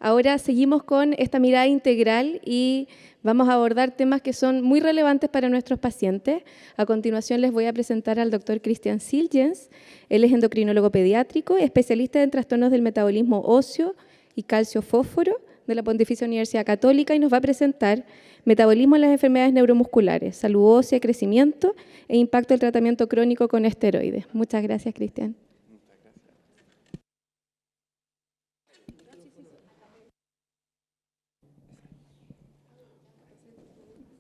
Ahora seguimos con esta mirada integral y vamos a abordar temas que son muy relevantes para nuestros pacientes. A continuación les voy a presentar al doctor Christian Zieljens. Él es endocrinólogo pediátrico, especialista en trastornos del metabolismo óseo y calcio-fósforo de la Pontificia Universidad Católica, y nos va a presentar metabolismo en las enfermedades neuromusculares, salud ósea, crecimiento e impacto del tratamiento crónico con esteroides. Muchas gracias, Christian.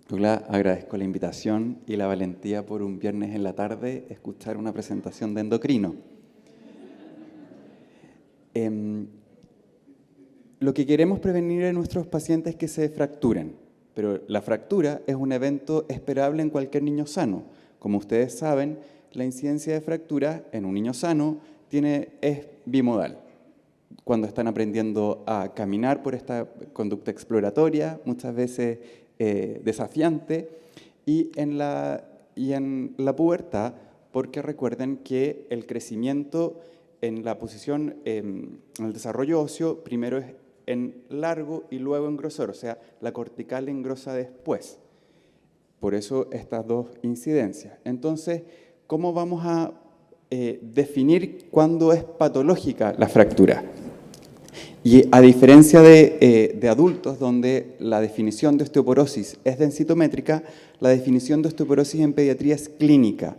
Douglas, agradezco la invitación y la valentía por un viernes en la tarde escuchar una presentación de endocrino. Lo que queremos prevenir en nuestros pacientes es que se fracturen, pero la fractura es un evento esperable en cualquier niño sano. Como ustedes saben, la incidencia de fractura en un niño sano es bimodal. Cuando están aprendiendo a caminar por esta conducta exploratoria, muchas veces desafiante, y en la pubertad, porque recuerden que el crecimiento en la posición, en el desarrollo óseo, primero es en largo y luego en grosor, o sea, la cortical engrosa después. Por eso estas dos incidencias. Entonces, ¿cómo vamos a definir cuándo es patológica la fractura? Y a diferencia de adultos, donde la definición de osteoporosis es densitométrica, la definición de osteoporosis en pediatría es clínica.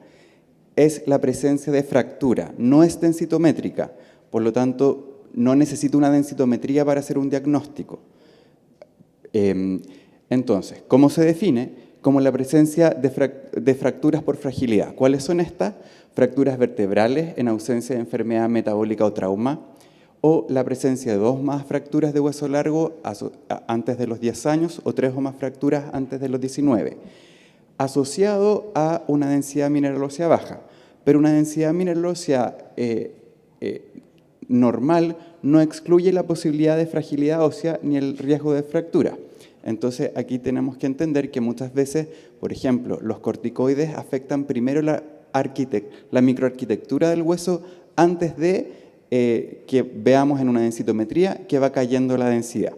Es la presencia de fractura, no es densitométrica. Por lo tanto, no necesita una densitometría para hacer un diagnóstico. Entonces, ¿cómo se define? Como la presencia de fracturas por fragilidad. ¿Cuáles son estas? Fracturas vertebrales en ausencia de enfermedad metabólica o trauma, o la presencia de 2 o más fracturas de hueso largo antes de los 10 años o 3 o más fracturas antes de los 19, asociado a una densidad mineral ósea baja. Pero una densidad mineral ósea normal no excluye la posibilidad de fragilidad ósea ni el riesgo de fractura. Entonces, aquí tenemos que entender que muchas veces, por ejemplo, los corticoides afectan primero la microarquitectura del hueso antes de que veamos en una densitometría que va cayendo la densidad.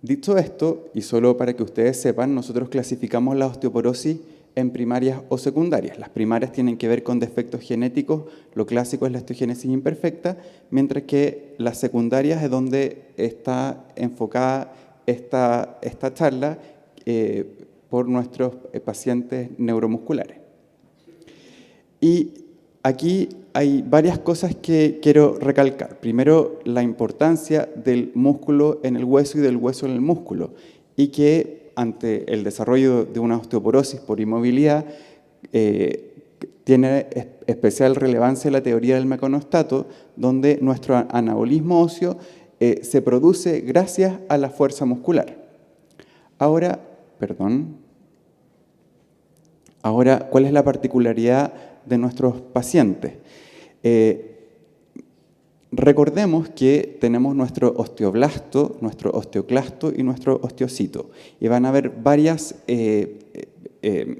Dicho esto, y solo para que ustedes sepan, nosotros clasificamos la osteoporosis en primarias o secundarias. Las primarias tienen que ver con defectos genéticos, lo clásico es la osteogénesis imperfecta, mientras que las secundarias es donde está enfocada esta charla por nuestros pacientes neuromusculares. Y aquí hay varias cosas que quiero recalcar. Primero, la importancia del músculo en el hueso y del hueso en el músculo, y que ante el desarrollo de una osteoporosis por inmovilidad tiene especial relevancia la teoría del meconostato, donde nuestro anabolismo óseo se produce gracias a la fuerza muscular. Ahora, ¿cuál es la particularidad de nuestros pacientes? Recordemos que tenemos nuestro osteoblasto, nuestro osteoclasto y nuestro osteocito. Y van a haber varios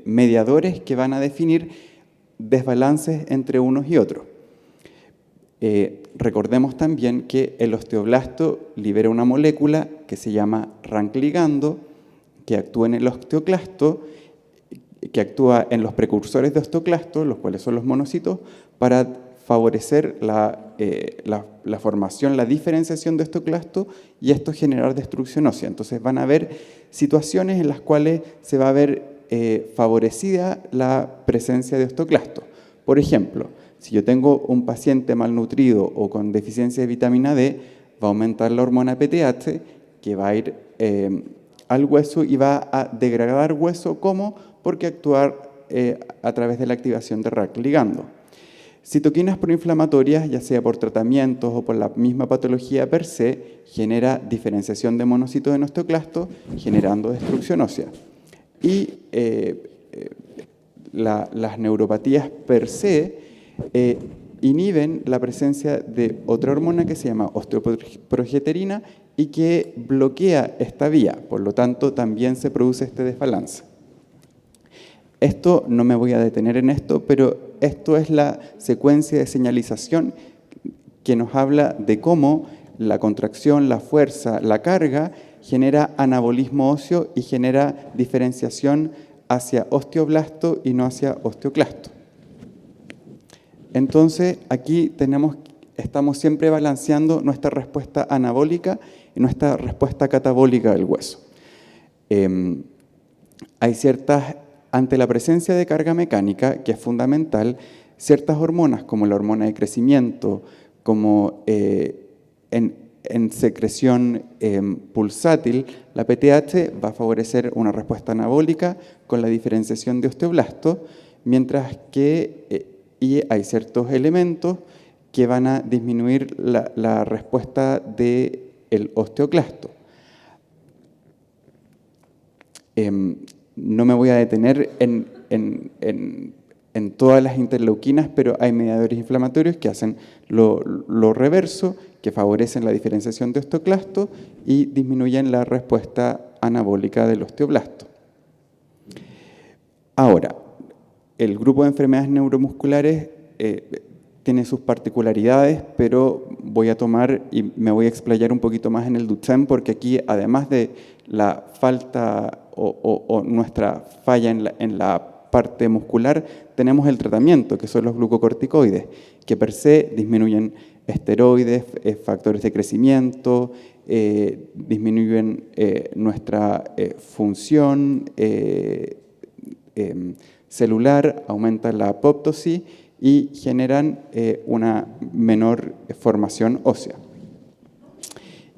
mediadores que van a definir desbalances entre unos y otros. Recordemos también que el osteoblasto libera una molécula que se llama RANK ligando, que actúa en el osteoclasto, que actúa en los precursores de osteoclasto, los cuales son los monocitos, para favorecer la formación, la diferenciación de osteoclasto, y esto generar destrucción ósea. Entonces van a haber situaciones en las cuales se va a ver favorecida la presencia de osteoclasto. Por ejemplo, si yo tengo un paciente malnutrido o con deficiencia de vitamina D, va a aumentar la hormona PTH, que va a ir al hueso y va a degradar hueso. ¿Cómo? Porque actuar a través de la activación de RANK ligando. Citoquinas proinflamatorias, ya sea por tratamientos o por la misma patología per se, genera diferenciación de monocitos en osteoclasto, generando destrucción ósea. Y las neuropatías per se inhiben la presencia de otra hormona que se llama osteoprogesterina y que bloquea esta vía. Por lo tanto, también se produce este desbalance. Esto, no me voy a detener en esto, pero esto es la secuencia de señalización que nos habla de cómo la contracción, la fuerza, la carga, genera anabolismo óseo y genera diferenciación hacia osteoblasto y no hacia osteoclasto. Entonces, aquí estamos siempre balanceando nuestra respuesta anabólica y nuestra respuesta catabólica del hueso. Hay ante la presencia de carga mecánica, que es fundamental, ciertas hormonas, como la hormona de crecimiento, como en secreción pulsátil, la PTH va a favorecer una respuesta anabólica con la diferenciación de osteoblasto, mientras que hay ciertos elementos que van a disminuir la respuesta del osteoclasto. No me voy a detener en todas las interleuquinas, pero hay mediadores inflamatorios que hacen lo reverso, que favorecen la diferenciación de osteoclasto y disminuyen la respuesta anabólica del osteoblasto. Ahora, el grupo de enfermedades neuromusculares tiene sus particularidades, pero voy a tomar y me voy a explayar un poquito más en el Duchenne, porque aquí, además de la falta o nuestra falla en la parte muscular, tenemos el tratamiento, que son los glucocorticoides, que per se disminuyen esteroides, factores de crecimiento, disminuyen nuestra función celular, aumentan la apoptosis y generan una menor formación ósea.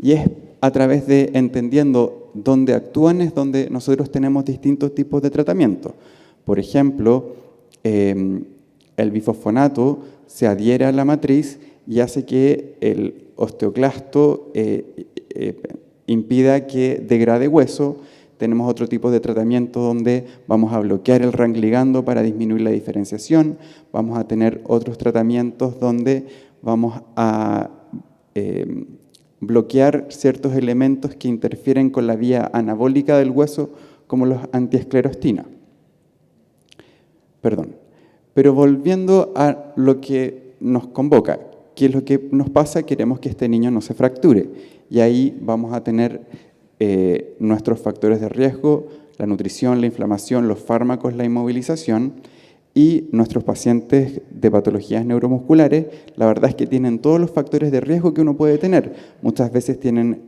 Y es a través de entendiendo dónde actúan es donde nosotros tenemos distintos tipos de tratamiento. Por ejemplo, el bifosfonato se adhiere a la matriz y hace que el osteoclasto impida que degrade hueso. Tenemos otro tipo de tratamiento donde vamos a bloquear el RANK ligando para disminuir la diferenciación. Vamos a tener otros tratamientos donde vamos a bloquear ciertos elementos que interfieren con la vía anabólica del hueso, como los antiesclerostina. Pero volviendo a lo que nos convoca, ¿qué es lo que nos pasa? Queremos que este niño no se fracture. Y ahí vamos a tener nuestros factores de riesgo, la nutrición, la inflamación, los fármacos, la inmovilización, y nuestros pacientes de patologías neuromusculares, la verdad es que tienen todos los factores de riesgo que uno puede tener. Muchas veces tienen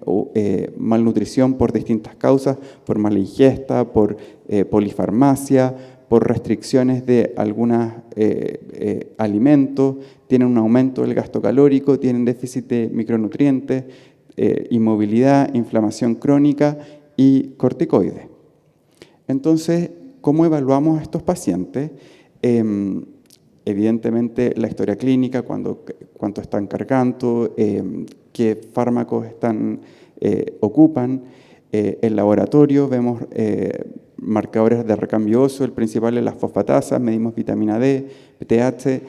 malnutrición por distintas causas, por mala ingesta, por polifarmacia, por restricciones de algunos alimentos, tienen un aumento del gasto calórico, tienen déficit de micronutrientes, inmovilidad, inflamación crónica y corticoides. Entonces, ¿cómo evaluamos a estos pacientes? Evidentemente, la historia clínica, cuánto están cargando, qué fármacos ocupan. El laboratorio, vemos marcadores de recambio óseo, el principal es las fosfatasas, medimos vitamina D, PTH.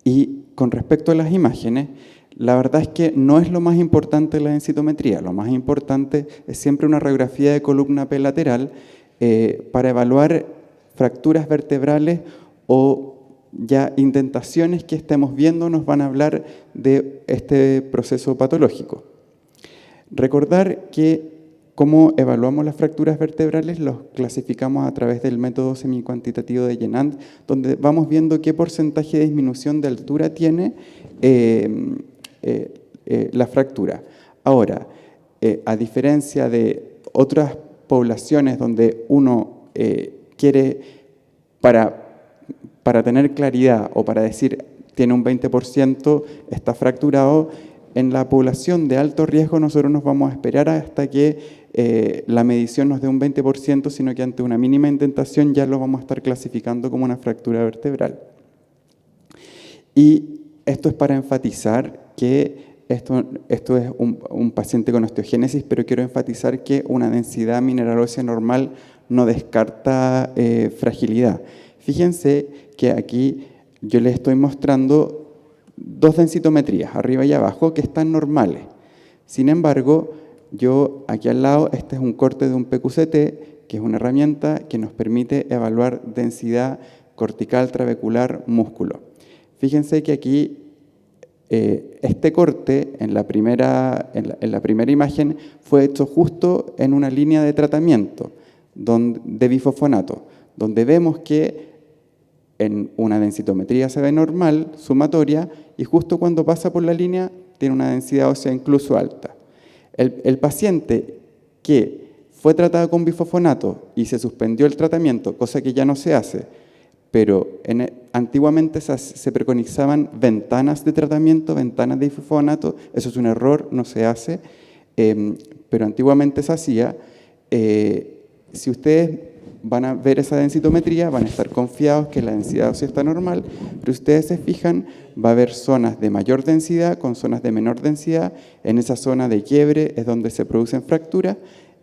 Y con respecto a las imágenes, la verdad es que no es lo más importante la densitometría. Lo más importante es siempre una radiografía de columna P lateral para evaluar fracturas vertebrales o ya indentaciones que estemos viendo nos van a hablar de este proceso patológico. Recordar que cómo evaluamos las fracturas vertebrales los clasificamos a través del método semicuantitativo de Yenand, donde vamos viendo qué porcentaje de disminución de altura tiene la fractura. Ahora, a diferencia de otras poblaciones donde uno quiere, para tener claridad o para decir tiene un 20%, está fracturado, en la población de alto riesgo nosotros nos vamos a esperar hasta que la medición nos dé un 20%, sino que ante una mínima indentación ya lo vamos a estar clasificando como una fractura vertebral. Y esto es para enfatizar que esto es un paciente con osteogénesis, pero quiero enfatizar que una densidad mineral ósea normal no descarta fragilidad. Fíjense que aquí yo les estoy mostrando dos densitometrías, arriba y abajo, que están normales. Sin embargo, yo aquí al lado, este es un corte de un PQCT, que es una herramienta que nos permite evaluar densidad cortical, trabecular, músculo. Fíjense que aquí Este corte en la primera imagen fue hecho justo en una línea de tratamiento de bifosfonato, donde vemos que en una densitometría se ve normal, sumatoria, y justo cuando pasa por la línea tiene una densidad ósea incluso alta. El paciente que fue tratado con bifosfonato y se suspendió el tratamiento, cosa que ya no se hace, pero antiguamente se preconizaban ventanas de tratamiento, ventanas de bifosfonato. Eso es un error, no se hace, pero antiguamente se hacía. Si ustedes van a ver esa densitometría, van a estar confiados que la densidad ósea está normal, pero si ustedes se fijan, va a haber zonas de mayor densidad con zonas de menor densidad. En esa zona de quiebre es donde se producen fracturas,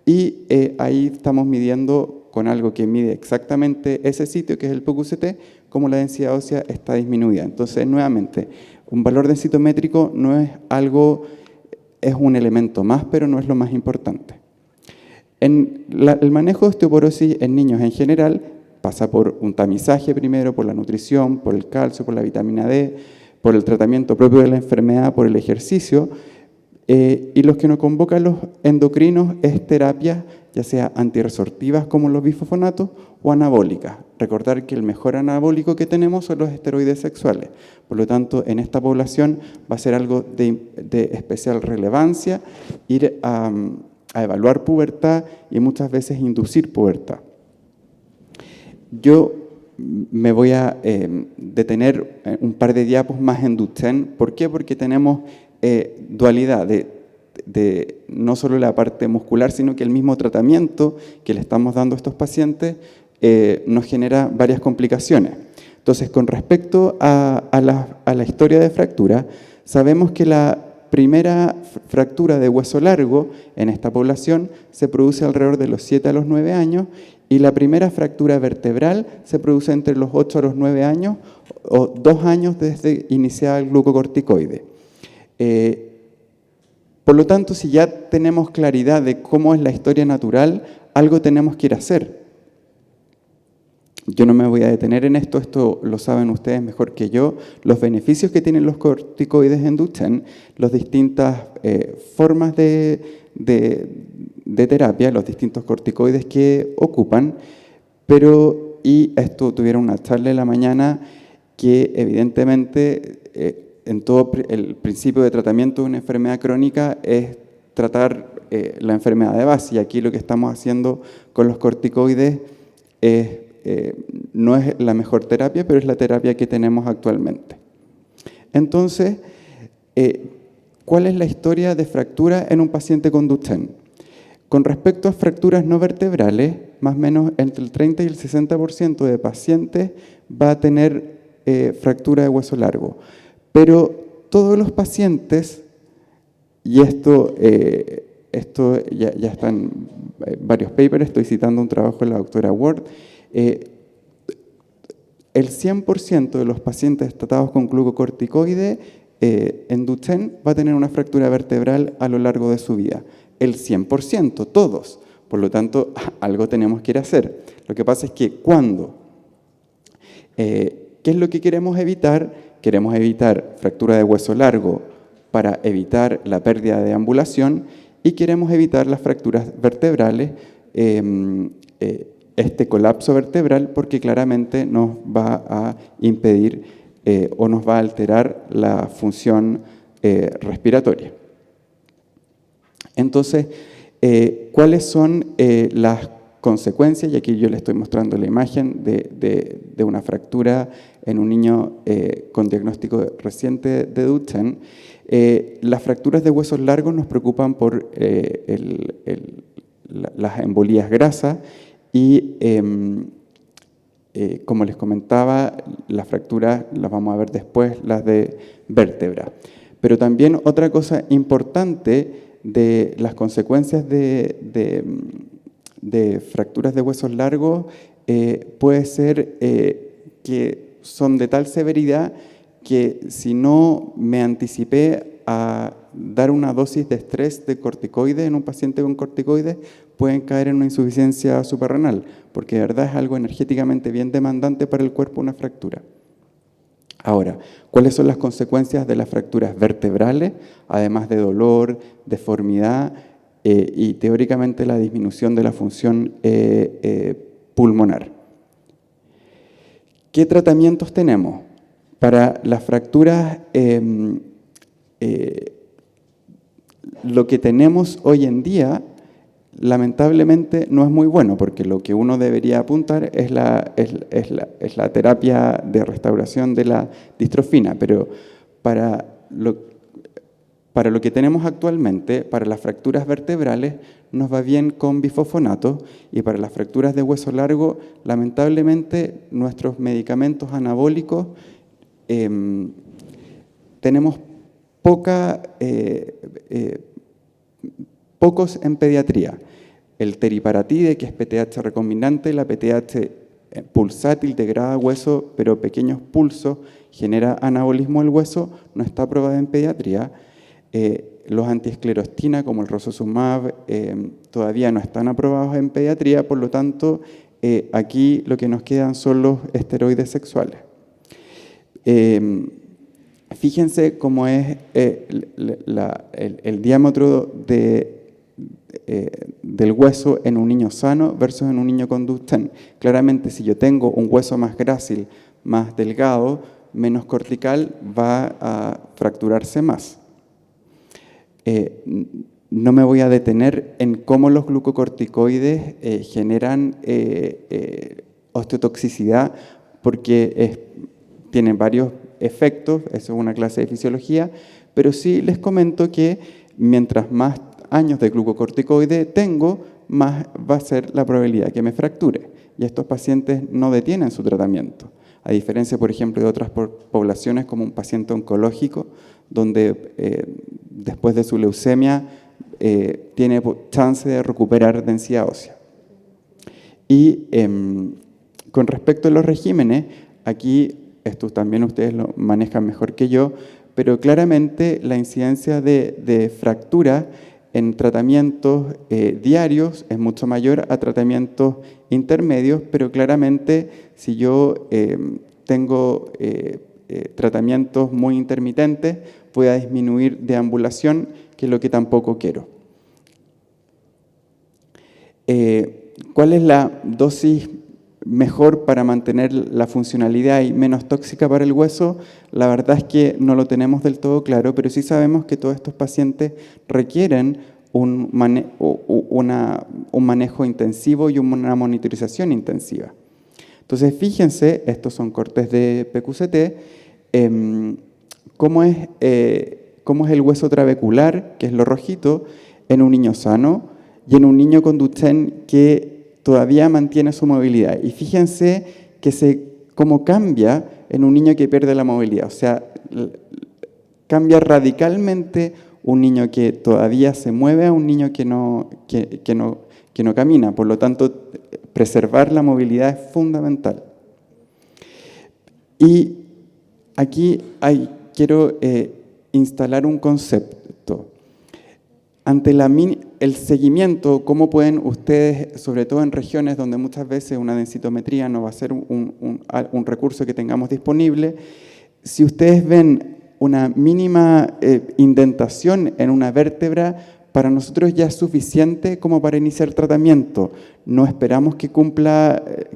y ahí estamos midiendo con algo que mide exactamente ese sitio, que es el PUC-UCT, cómo la densidad ósea está disminuida. Entonces, nuevamente, un valor densitométrico no es algo, es un elemento más, pero no es lo más importante. El manejo de osteoporosis en niños en general pasa por un tamizaje primero, por la nutrición, por el calcio, por la vitamina D, por el tratamiento propio de la enfermedad, por el ejercicio. Y los que nos convocan los endocrinos es terapia, ya sea antirresortivas como los bifosfonatos o anabólicas. Recordar que el mejor anabólico que tenemos son los esteroides sexuales. Por lo tanto, en esta población va a ser algo de especial relevancia ir a evaluar pubertad y muchas veces inducir pubertad. Yo me voy a detener un par de diapos más en Duchenne. ¿Por qué? Porque tenemos dualidad de no solo la parte muscular, sino que el mismo tratamiento que le estamos dando a estos pacientes nos genera varias complicaciones. Entonces, con respecto a la historia de fractura, sabemos que la primera fractura de hueso largo en esta población se produce alrededor de los 7 a los 9 años, y la primera fractura vertebral se produce entre los 8 a los 9 años, o 2 años desde iniciada el glucocorticoide. Por lo tanto, si ya tenemos claridad de cómo es la historia natural, algo tenemos que ir a hacer. Yo no me voy a detener en esto lo saben ustedes mejor que yo, los beneficios que tienen los corticoides en Duchenne, las distintas formas de terapia, los distintos corticoides que ocupan, y esto tuvieron una charla en la mañana que evidentemente en todo el principio de tratamiento de una enfermedad crónica es tratar la enfermedad de base, y aquí lo que estamos haciendo con los corticoides no es la mejor terapia, pero es la terapia que tenemos actualmente. Entonces, ¿cuál es la historia de fractura en un paciente con Duchenne? Con respecto a fracturas no vertebrales, más o menos entre el 30 y el 60% de pacientes va a tener fractura de hueso largo. Pero todos los pacientes, y esto ya está en varios papers, estoy citando un trabajo de la doctora Ward, el 100% de los pacientes tratados con glucocorticoide en Duchenne va a tener una fractura vertebral a lo largo de su vida. El 100%, todos. Por lo tanto, algo tenemos que ir a hacer. Lo que pasa es que ¿qué es lo que queremos evitar? Queremos evitar fractura de hueso largo para evitar la pérdida de ambulación, y queremos evitar las fracturas vertebrales, este colapso vertebral, porque claramente nos va a impedir o nos va a alterar la función respiratoria. Entonces, ¿cuáles son las consecuencias? Y aquí yo le estoy mostrando la imagen de una fractura en un niño con diagnóstico reciente de Duchenne. Las fracturas de huesos largos nos preocupan por las embolías grasas y, como les comentaba, las fracturas las vamos a ver después, las de vértebra. Pero también otra cosa importante de las consecuencias de fracturas de huesos largos puede ser que son de tal severidad que si no me anticipé a dar una dosis de estrés de corticoides en un paciente con corticoides, pueden caer en una insuficiencia suprarrenal, porque de verdad es algo energéticamente bien demandante para el cuerpo una fractura. Ahora, ¿cuáles son las consecuencias de las fracturas vertebrales? Además de dolor, deformidad y teóricamente la disminución de la función pulmonar. ¿Qué tratamientos tenemos? Para las fracturas, lo que tenemos hoy en día, lamentablemente, no es muy bueno, porque lo que uno debería apuntar es la terapia de restauración de la distrofina, pero para lo que tenemos actualmente, para las fracturas vertebrales, nos va bien con bifosfonato, y para las fracturas de hueso largo, lamentablemente, nuestros medicamentos anabólicos tenemos pocos en pediatría. El teriparatide, que es PTH recombinante, la PTH pulsátil, degrada hueso, pero pequeños pulsos, genera anabolismo del hueso, no está aprobada en pediatría. Los antiesclerostina, como el rosuzumab, todavía no están aprobados en pediatría, por lo tanto, aquí lo que nos quedan son los esteroides sexuales. Fíjense cómo es el diámetro del hueso en un niño sano versus en un niño con Duchenne. Claramente, si yo tengo un hueso más grácil, más delgado, menos cortical, va a fracturarse más. No me voy a detener en cómo los glucocorticoides generan osteotoxicidad, porque tienen varios efectos, eso es una clase de fisiología, pero sí les comento que mientras más años de glucocorticoide tengo, más va a ser la probabilidad de que me fracture. Y estos pacientes no detienen su tratamiento, a diferencia, por ejemplo, de otras poblaciones como un paciente oncológico, donde después de su leucemia tiene chance de recuperar densidad ósea. Y con respecto a los regímenes, aquí esto también ustedes lo manejan mejor que yo, pero claramente la incidencia de fractura en tratamientos diarios es mucho mayor a tratamientos intermedios, pero claramente si yo tengo tratamientos muy intermitentes, voy a disminuir deambulación, que es lo que tampoco quiero. ¿Cuál es la dosis mejor para mantener la funcionalidad y menos tóxica para el hueso? La verdad es que no lo tenemos del todo claro, pero sí sabemos que todos estos pacientes requieren un manejo intensivo y una monitorización intensiva. Entonces, fíjense, estos son cortes de PQCT, cómo es el hueso trabecular, que es lo rojito, en un niño sano y en un niño con Duchenne que todavía mantiene su movilidad. Y fíjense cómo cambia en un niño que pierde la movilidad. O sea, cambia radicalmente un niño que todavía se mueve a un niño que no camina. Por lo tanto, preservar la movilidad es fundamental. Y aquí quiero instalar un concepto. Ante el seguimiento, ¿cómo pueden ustedes, sobre todo en regiones donde muchas veces una densitometría no va a ser un recurso que tengamos disponible, si ustedes ven una mínima indentación en una vértebra, para nosotros ya es suficiente como para iniciar tratamiento. No esperamos que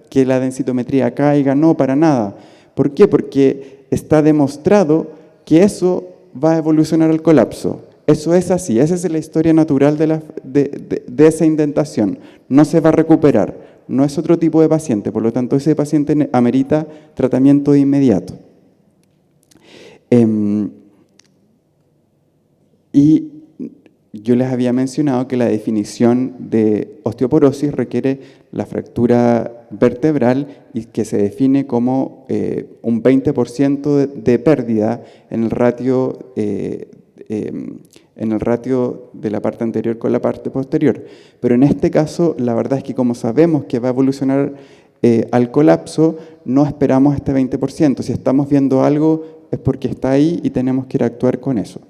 que la densitometría caiga, no, para nada. ¿Por qué? Porque está demostrado que eso va a evolucionar al colapso. Eso es así, esa es la historia natural de esa indentación. No se va a recuperar, no es otro tipo de paciente, por lo tanto ese paciente amerita tratamiento de inmediato. Y yo les había mencionado que la definición de osteoporosis requiere la fractura vertebral y que se define como un 20% de pérdida en el ratio de la parte anterior con la parte posterior. Pero en este caso, la verdad es que como sabemos que va a evolucionar al colapso, no esperamos este 20%. Si estamos viendo algo es porque está ahí y tenemos que ir a actuar con eso.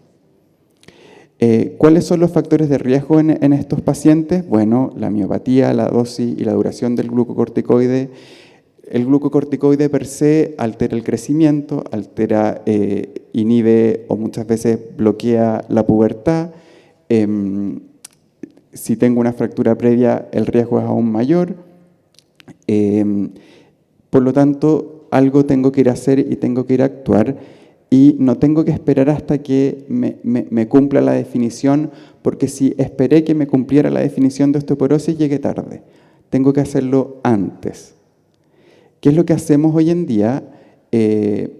¿Cuáles son los factores de riesgo en estos pacientes? Bueno, la miopatía, la dosis y la duración del glucocorticoide, el glucocorticoide per se altera el crecimiento, inhibe o muchas veces bloquea la pubertad. Si tengo una fractura previa, el riesgo es aún mayor. Por lo tanto, algo tengo que ir a hacer y tengo que ir a actuar, y no tengo que esperar hasta que me cumpla la definición, porque si esperé que me cumpliera la definición de osteoporosis, llegué tarde. Tengo que hacerlo antes. ¿Qué es lo que hacemos hoy en día?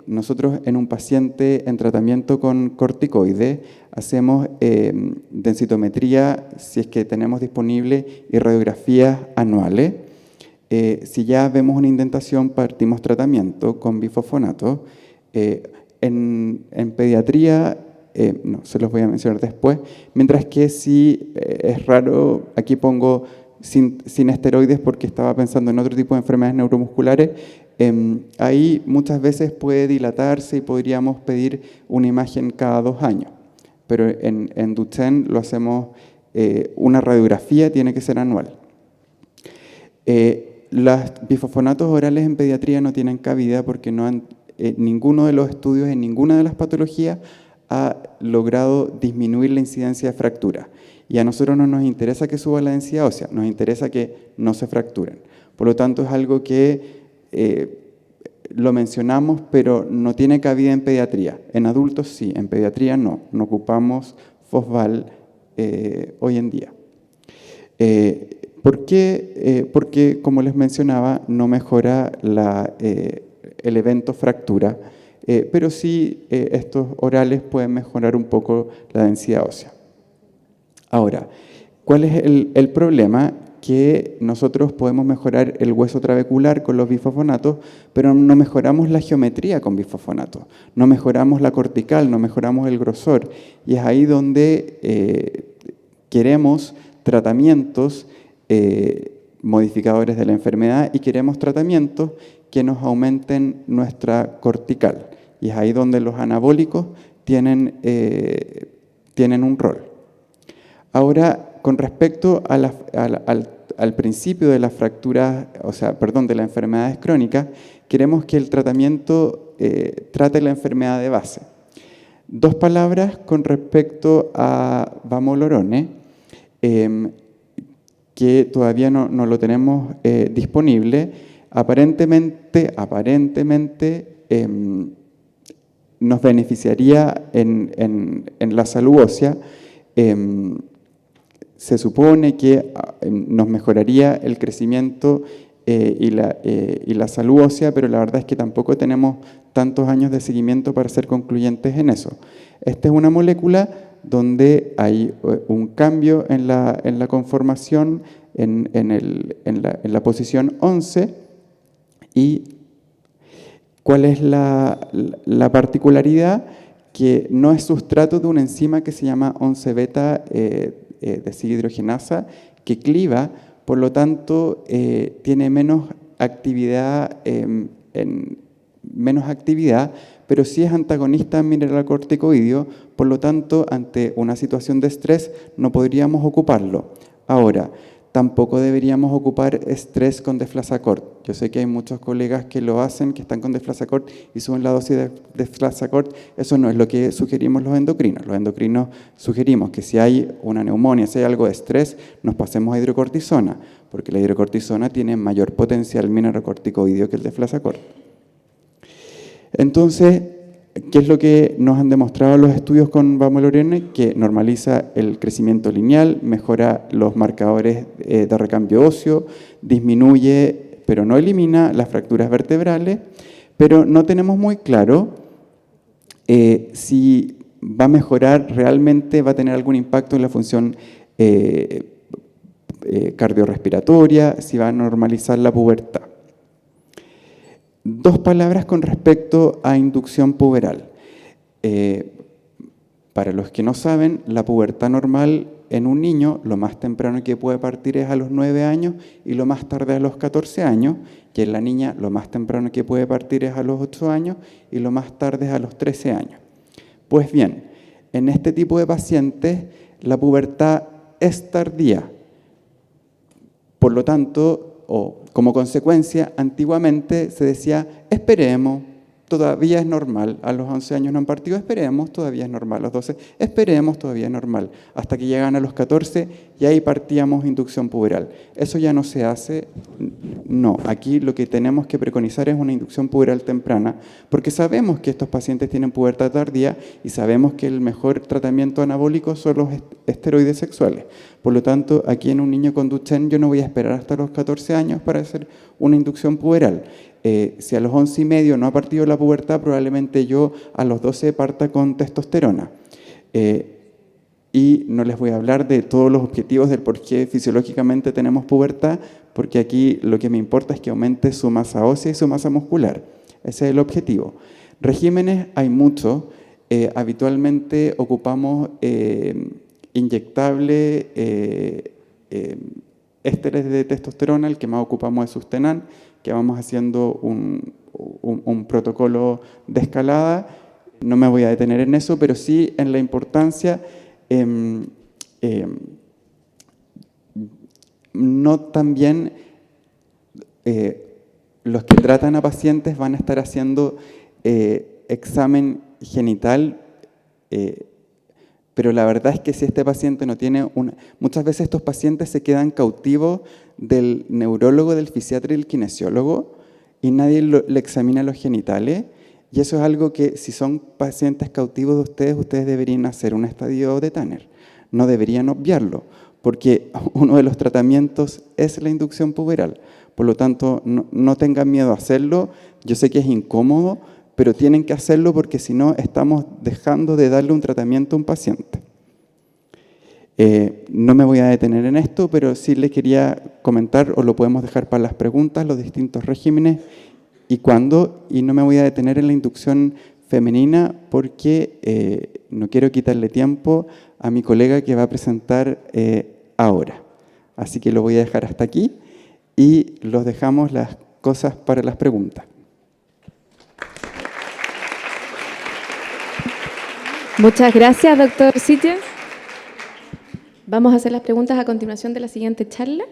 Nosotros en un paciente en tratamiento con corticoides hacemos densitometría, si es que tenemos disponible, y radiografías anuales. Si ya vemos una indentación, partimos tratamiento con bifosfonato. En pediatría, no, se los voy a mencionar después, mientras que si es raro, aquí pongo sin esteroides porque estaba pensando en otro tipo de enfermedades neuromusculares, ahí muchas veces puede dilatarse y podríamos pedir una imagen cada 2 años. Pero en Duchenne lo hacemos, una radiografía tiene que ser anual. Los bifosfonatos orales en pediatría no tienen cabida porque ninguno de los estudios en ninguna de las patologías ha logrado disminuir la incidencia de fractura. Y a nosotros no nos interesa que suba la densidad ósea, nos interesa que no se fracturen. Por lo tanto, es algo que lo mencionamos, pero no tiene cabida en pediatría. En adultos sí, en pediatría no ocupamos fosval hoy en día. ¿Por qué? Porque, como les mencionaba, no mejora el evento fractura, pero sí estos orales pueden mejorar un poco la densidad ósea. Ahora, ¿cuál es el problema? Que nosotros podemos mejorar el hueso trabecular con los bifosfonatos, pero no mejoramos la geometría con bifosfonatos, no mejoramos la cortical, no mejoramos el grosor, y es ahí donde queremos tratamientos modificadores de la enfermedad y queremos tratamientos que nos aumenten nuestra cortical, y es ahí donde los anabólicos tienen un rol. Ahora, con respecto al principio de las fracturas, de las enfermedades crónicas, queremos que el tratamiento trate la enfermedad de base. 2 palabras con respecto a vamolorone, que todavía no lo tenemos disponible. Aparentemente nos beneficiaría en la salud ósea. Se supone que nos mejoraría el crecimiento y la salud ósea, pero la verdad es que tampoco tenemos tantos años de seguimiento para ser concluyentes en eso. Esta es una molécula donde hay un cambio en la conformación en la posición 11, y ¿cuál es la particularidad? Que no es sustrato de una enzima que se llama 11-beta deshidrogenasa, que cliva, por lo tanto tiene menos actividad, pero sí es antagonista mineralocorticoideo, por lo tanto, ante una situación de estrés no podríamos ocuparlo. Ahora, tampoco deberíamos ocupar estrés con deflazacort. Yo sé que hay muchos colegas que lo hacen, que están con deflazacort y suben la dosis de deflazacort. Eso no es lo que sugerimos los endocrinos. Los endocrinos sugerimos que si hay una neumonía, si hay algo de estrés, nos pasemos a hidrocortisona, porque la hidrocortisona tiene mayor potencial mineralocorticoideo que el deflazacort. Entonces, ¿qué es lo que nos han demostrado los estudios con vamolorone? Que normaliza el crecimiento lineal, mejora los marcadores de recambio óseo, disminuye, pero no elimina, las fracturas vertebrales, pero no tenemos muy claro si va a mejorar, realmente va a tener algún impacto en la función cardiorrespiratoria, si va a normalizar la pubertad. 2 palabras con respecto a inducción puberal. Para los que no saben, la pubertad normal en un niño, lo más temprano que puede partir es a los 9 años y lo más tarde a los 14 años, y en la niña lo más temprano que puede partir es a los 8 años y lo más tarde es a los 13 años. Pues bien, en este tipo de pacientes la pubertad es tardía. Por lo tanto, o como consecuencia, antiguamente se decía, esperemos, todavía es normal, a los 11 años no han partido, esperemos, todavía es normal, a los 12, esperemos, todavía es normal, hasta que llegan a los 14 y ahí partíamos inducción puberal. Eso ya no se hace, no, aquí lo que tenemos que preconizar es una inducción puberal temprana, porque sabemos que estos pacientes tienen pubertad tardía y sabemos que el mejor tratamiento anabólico son los esteroides sexuales. Por lo tanto, aquí en un niño con Duchenne yo no voy a esperar hasta los 14 años para hacer una inducción puberal. Si a los 11 y medio no ha partido la pubertad, probablemente yo a los 12 parta con testosterona. Y no les voy a hablar de todos los objetivos del por qué fisiológicamente tenemos pubertad, porque aquí lo que me importa es que aumente su masa ósea y su masa muscular. Ese es el objetivo. Regímenes hay muchos. Habitualmente ocupamos inyectable ésteres de testosterona, el que más ocupamos es Sustenan, que vamos haciendo un protocolo de escalada. No me voy a detener en eso, pero sí en la importancia, no también los que tratan a pacientes van a estar haciendo examen genital, pero la verdad es que si este paciente no tiene muchas veces estos pacientes se quedan cautivos del neurólogo, del fisiatra y del kinesiólogo y nadie le examina los genitales. Y eso es algo que si son pacientes cautivos de ustedes deberían hacer un estadio de Tanner. No deberían obviarlo, porque uno de los tratamientos es la inducción puberal. Por lo tanto, no tengan miedo a hacerlo. Yo sé que es incómodo, pero tienen que hacerlo porque si no estamos dejando de darle un tratamiento a un paciente. No me voy a detener en esto, pero sí les quería comentar, o lo podemos dejar para las preguntas, los distintos regímenes y cuándo, y no me voy a detener en la inducción femenina porque no quiero quitarle tiempo a mi colega que va a presentar ahora. Así que lo voy a dejar hasta aquí y los dejamos las cosas para las preguntas. Muchas gracias, doctor Sitges. Vamos a hacer las preguntas a continuación de la siguiente charla.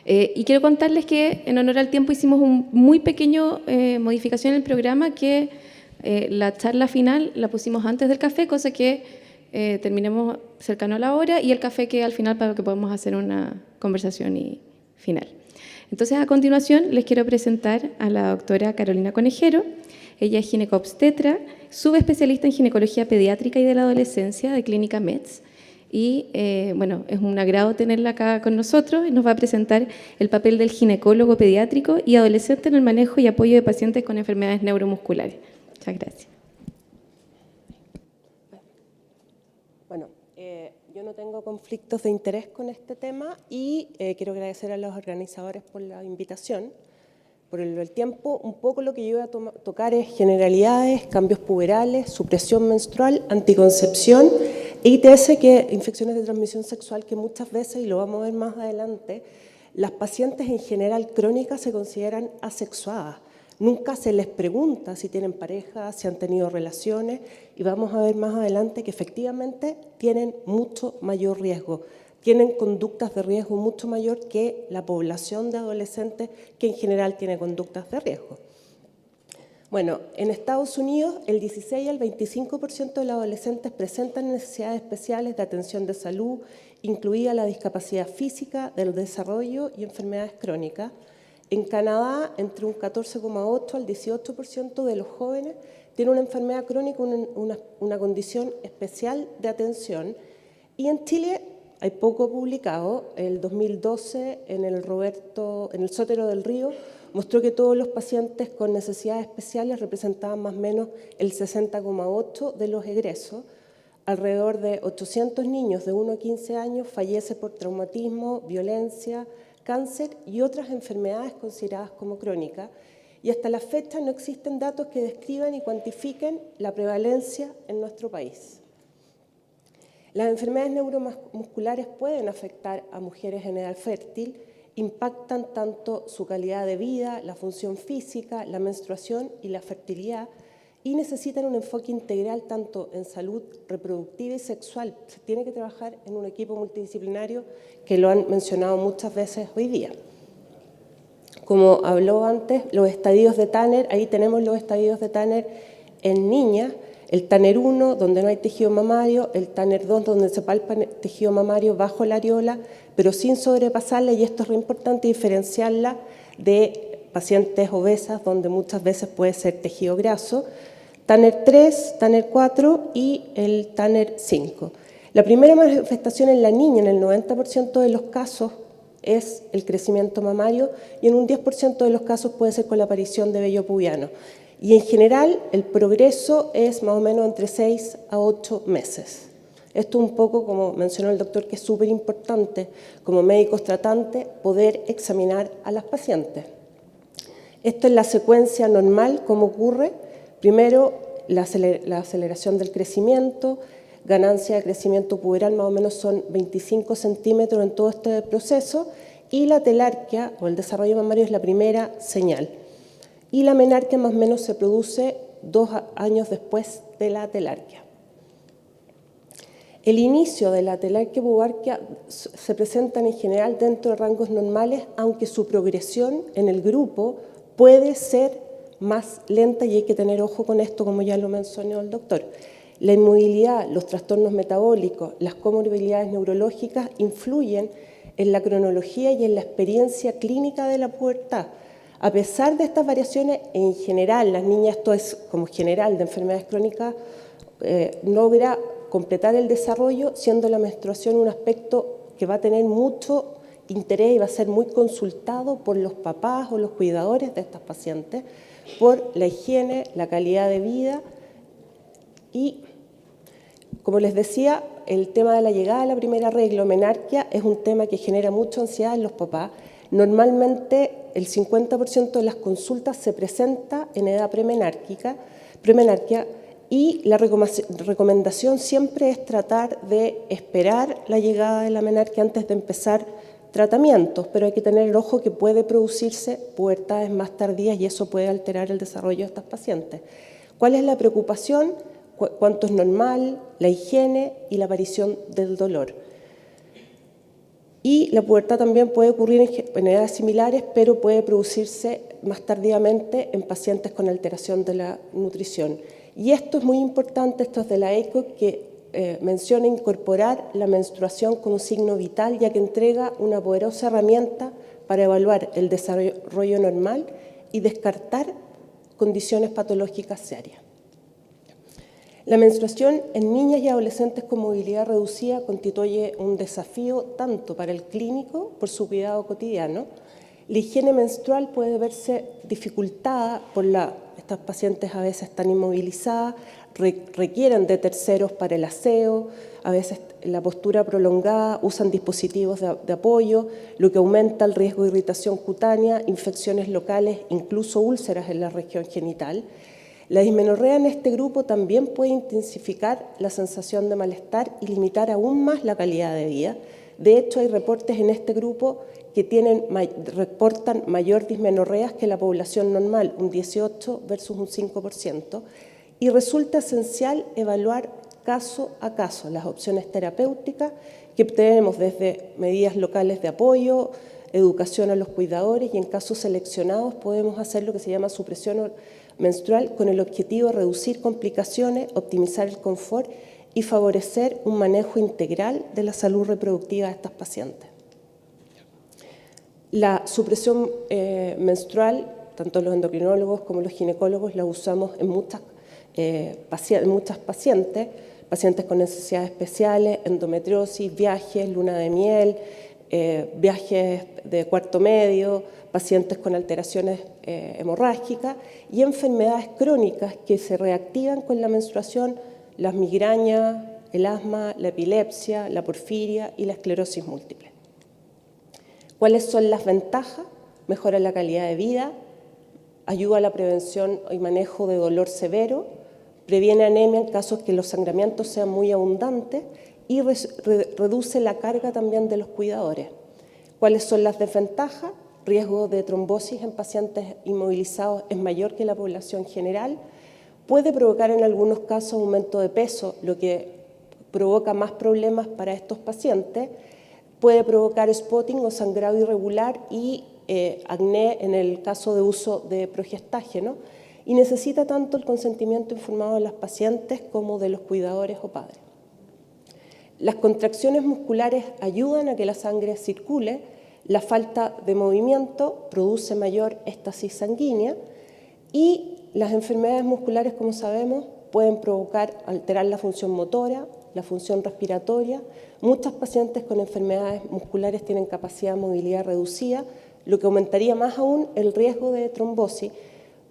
Y quiero contarles que en honor al tiempo hicimos un muy pequeño modificación en el programa que la charla final la pusimos antes del café, cosa que terminemos cercano a la hora, y el café que al final para que podamos hacer una conversación final. Entonces, a continuación les quiero presentar a la doctora Carolina Conejero. Ella es ginecobstetra, subespecialista en ginecología pediátrica y de la adolescencia de Clínica MEDS. Y bueno, es un agrado tenerla acá con nosotros y nos va a presentar el papel del ginecólogo pediátrico y adolescente en el manejo y apoyo de pacientes con enfermedades neuromusculares. Muchas gracias. Bueno, yo no tengo conflictos de interés con este tema y quiero agradecer a los organizadores por la invitación. Por el tiempo, un poco lo que yo voy a tocar es generalidades, cambios puberales, supresión menstrual, anticoncepción e ITS, que infecciones de transmisión sexual, que muchas veces, y lo vamos a ver más adelante, las pacientes en general crónicas se consideran asexuadas. Nunca se les pregunta si tienen pareja, si han tenido relaciones, y vamos a ver más adelante que efectivamente tienen mucho mayor riesgo. Tienen conductas de riesgo mucho mayor que la población de adolescentes que en general tiene conductas de riesgo. Bueno, en Estados Unidos el 16 al 25% de los adolescentes presentan necesidades especiales de atención de salud, incluida la discapacidad física, del desarrollo y enfermedades crónicas. En Canadá, entre un 14,8 al 18% de los jóvenes tienen una enfermedad crónica, una condición especial de atención. Y en Chile hay poco publicado. El 2012, en el Sotero del Río, mostró que todos los pacientes con necesidades especiales representaban más o menos el 60,8% de los egresos. Alrededor de 800 niños de 1 a 15 años fallecen por traumatismo, violencia, cáncer y otras enfermedades consideradas como crónicas. Y hasta la fecha no existen datos que describan y cuantifiquen la prevalencia en nuestro país. Las enfermedades neuromusculares pueden afectar a mujeres en edad fértil, impactan tanto su calidad de vida, la función física, la menstruación y la fertilidad, y necesitan un enfoque integral tanto en salud reproductiva y sexual. Se tiene que trabajar en un equipo multidisciplinario que lo han mencionado muchas veces hoy día. Como habló antes, los estadios de Tanner, ahí tenemos los estadios de Tanner en niñas, el Tanner 1, donde no hay tejido mamario, el Tanner 2, donde se palpa el tejido mamario bajo la areola, pero sin sobrepasarla, y esto es re importante diferenciarla de pacientes obesas, donde muchas veces puede ser tejido graso. Tanner 3, Tanner 4 y el Tanner 5. La primera manifestación en la niña, en el 90% de los casos, es el crecimiento mamario, y en un 10% de los casos puede ser con la aparición de vello pubiano. Y en general el progreso es más o menos entre 6 a 8 meses. Esto un poco, como mencionó el doctor, que es súper importante como médicos tratantes poder examinar a las pacientes. Esto es la secuencia normal, cómo ocurre. Primero, la aceleración del crecimiento, ganancia de crecimiento puberal, más o menos son 25 centímetros en todo este proceso, y la telarquia o el desarrollo mamario es la primera señal. Y la menarquia más o menos se produce 2 años después de la telarquia. El inicio de la telarquia pubarquia se presentan en general dentro de rangos normales, aunque su progresión en el grupo puede ser más lenta, y hay que tener ojo con esto, como ya lo mencionó el doctor. La inmovilidad, los trastornos metabólicos, las comorbilidades neurológicas influyen en la cronología y en la experiencia clínica de la pubertad. A pesar de estas variaciones, en general, las niñas, esto es como general de enfermedades crónicas, logra completar el desarrollo, siendo la menstruación un aspecto que va a tener mucho interés y va a ser muy consultado por los papás o los cuidadores de estas pacientes, por la higiene, la calidad de vida y, como les decía, el tema de la llegada a la primera regla o menarquia es un tema que genera mucha ansiedad en los papás. Normalmente el 50% de las consultas se presenta en edad premenárquica, y la recomendación siempre es tratar de esperar la llegada de la menarquia antes de empezar tratamientos, pero hay que tener el ojo que puede producirse pubertades más tardías y eso puede alterar el desarrollo de estas pacientes. ¿Cuál es la preocupación? Cuánto es normal, la higiene y la aparición del dolor. Y la pubertad también puede ocurrir en edades similares, pero puede producirse más tardíamente en pacientes con alteración de la nutrición. Y esto es muy importante, esto es de la ECO, que menciona incorporar la menstruación como signo vital, ya que entrega una poderosa herramienta para evaluar el desarrollo normal y descartar condiciones patológicas serias. La menstruación en niñas y adolescentes con movilidad reducida constituye un desafío tanto para el clínico por su cuidado cotidiano. La higiene menstrual puede verse dificultada por estas pacientes a veces están inmovilizadas, requieren de terceros para el aseo, a veces la postura prolongada, usan dispositivos de apoyo, lo que aumenta el riesgo de irritación cutánea, infecciones locales, incluso úlceras en la región genital. La dismenorrea en este grupo también puede intensificar la sensación de malestar y limitar aún más la calidad de vida. De hecho, hay reportes en este grupo que reportan mayor dismenorreas que la población normal, un 18 versus un 5%, y resulta esencial evaluar caso a caso las opciones terapéuticas que tenemos desde medidas locales de apoyo, educación a los cuidadores, y en casos seleccionados podemos hacer lo que se llama supresión menstrual con el objetivo de reducir complicaciones, optimizar el confort y favorecer un manejo integral de la salud reproductiva de estas pacientes. La supresión menstrual, tanto los endocrinólogos como los ginecólogos la usamos en muchas pacientes con necesidades especiales, endometriosis, viajes, luna de miel, viajes de cuarto medio, pacientes con alteraciones hemorrágicas y enfermedades crónicas que se reactivan con la menstruación, las migrañas, el asma, la epilepsia, la porfiria y la esclerosis múltiple. ¿Cuáles son las ventajas? Mejora la calidad de vida, ayuda a la prevención y manejo de dolor severo, previene anemia en casos que los sangramientos sean muy abundantes y reduce la carga también de los cuidadores. ¿Cuáles son las desventajas? Riesgo de trombosis en pacientes inmovilizados es mayor que la población general. Puede provocar en algunos casos aumento de peso, lo que provoca más problemas para estos pacientes. Puede provocar spotting o sangrado irregular y acné en el caso de uso de progestágeno, y necesita tanto el consentimiento informado de las pacientes como de los cuidadores o padres. Las contracciones musculares ayudan a que la sangre circule, la falta de movimiento produce mayor éstasis sanguínea y las enfermedades musculares, como sabemos, pueden alterar la función motora, la función respiratoria. Muchas pacientes con enfermedades musculares tienen capacidad de movilidad reducida, lo que aumentaría más aún el riesgo de trombosis.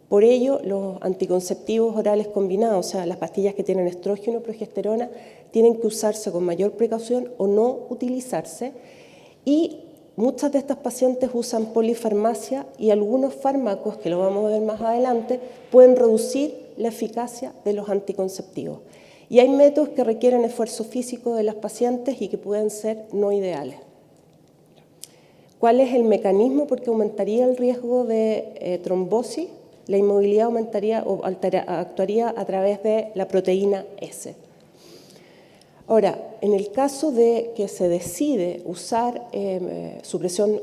Por ello, los anticonceptivos orales combinados, o sea, las pastillas que tienen estrógeno y progesterona, tienen que usarse con mayor precaución o no utilizarse. Y muchas de estas pacientes usan polifarmacia y algunos fármacos, que lo vamos a ver más adelante, pueden reducir la eficacia de los anticonceptivos. Y hay métodos que requieren esfuerzo físico de las pacientes y que pueden ser no ideales. ¿Cuál es el mecanismo? Porque aumentaría el riesgo de trombosis. La inmovilidad aumentaría o actuaría a través de la proteína S. Ahora, en el caso de que se decide usar supresión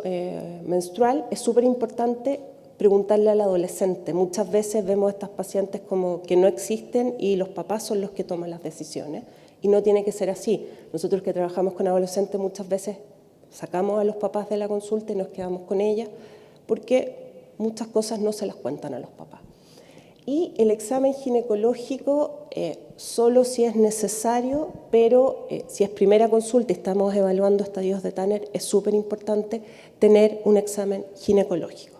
menstrual, es súper importante preguntarle al adolescente. Muchas veces vemos a estas pacientes como que no existen y los papás son los que toman las decisiones. Y no tiene que ser así. Nosotros que trabajamos con adolescentes muchas veces sacamos a los papás de la consulta y nos quedamos con ellas porque muchas cosas no se las cuentan a los papás. Y el examen ginecológico solo si es necesario, pero si es primera consulta y estamos evaluando estadios de Tanner, es súper importante tener un examen ginecológico.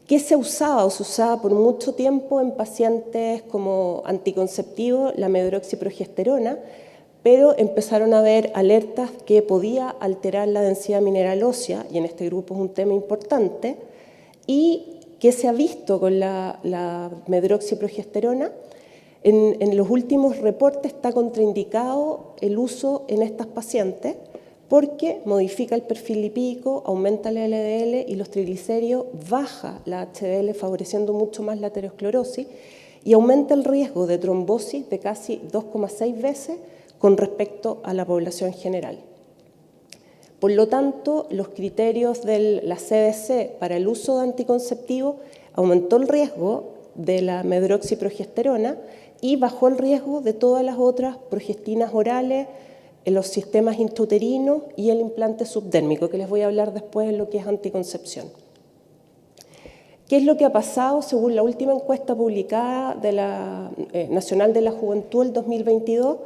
¿Qué se usaba? O se usaba por mucho tiempo en pacientes como anticonceptivo, la medroxiprogesterona, pero empezaron a haber alertas que podía alterar la densidad mineral ósea, y en este grupo es un tema importante, y que se ha visto con la medroxiprogesterona. En los últimos reportes está contraindicado el uso en estas pacientes porque modifica el perfil lipídico, aumenta el LDL y los triglicéridos, baja la HDL favoreciendo mucho más la aterosclerosis y aumenta el riesgo de trombosis de casi 2,6 veces con respecto a la población general. Por lo tanto, los criterios de la CDC para el uso de anticonceptivos aumentó el riesgo de la medroxiprogesterona y bajó el riesgo de todas las otras progestinas orales, en los sistemas intrauterinos y el implante subdérmico, que les voy a hablar después en lo que es anticoncepción. ¿Qué es lo que ha pasado según la última encuesta publicada de la Nacional de la Juventud del 2022?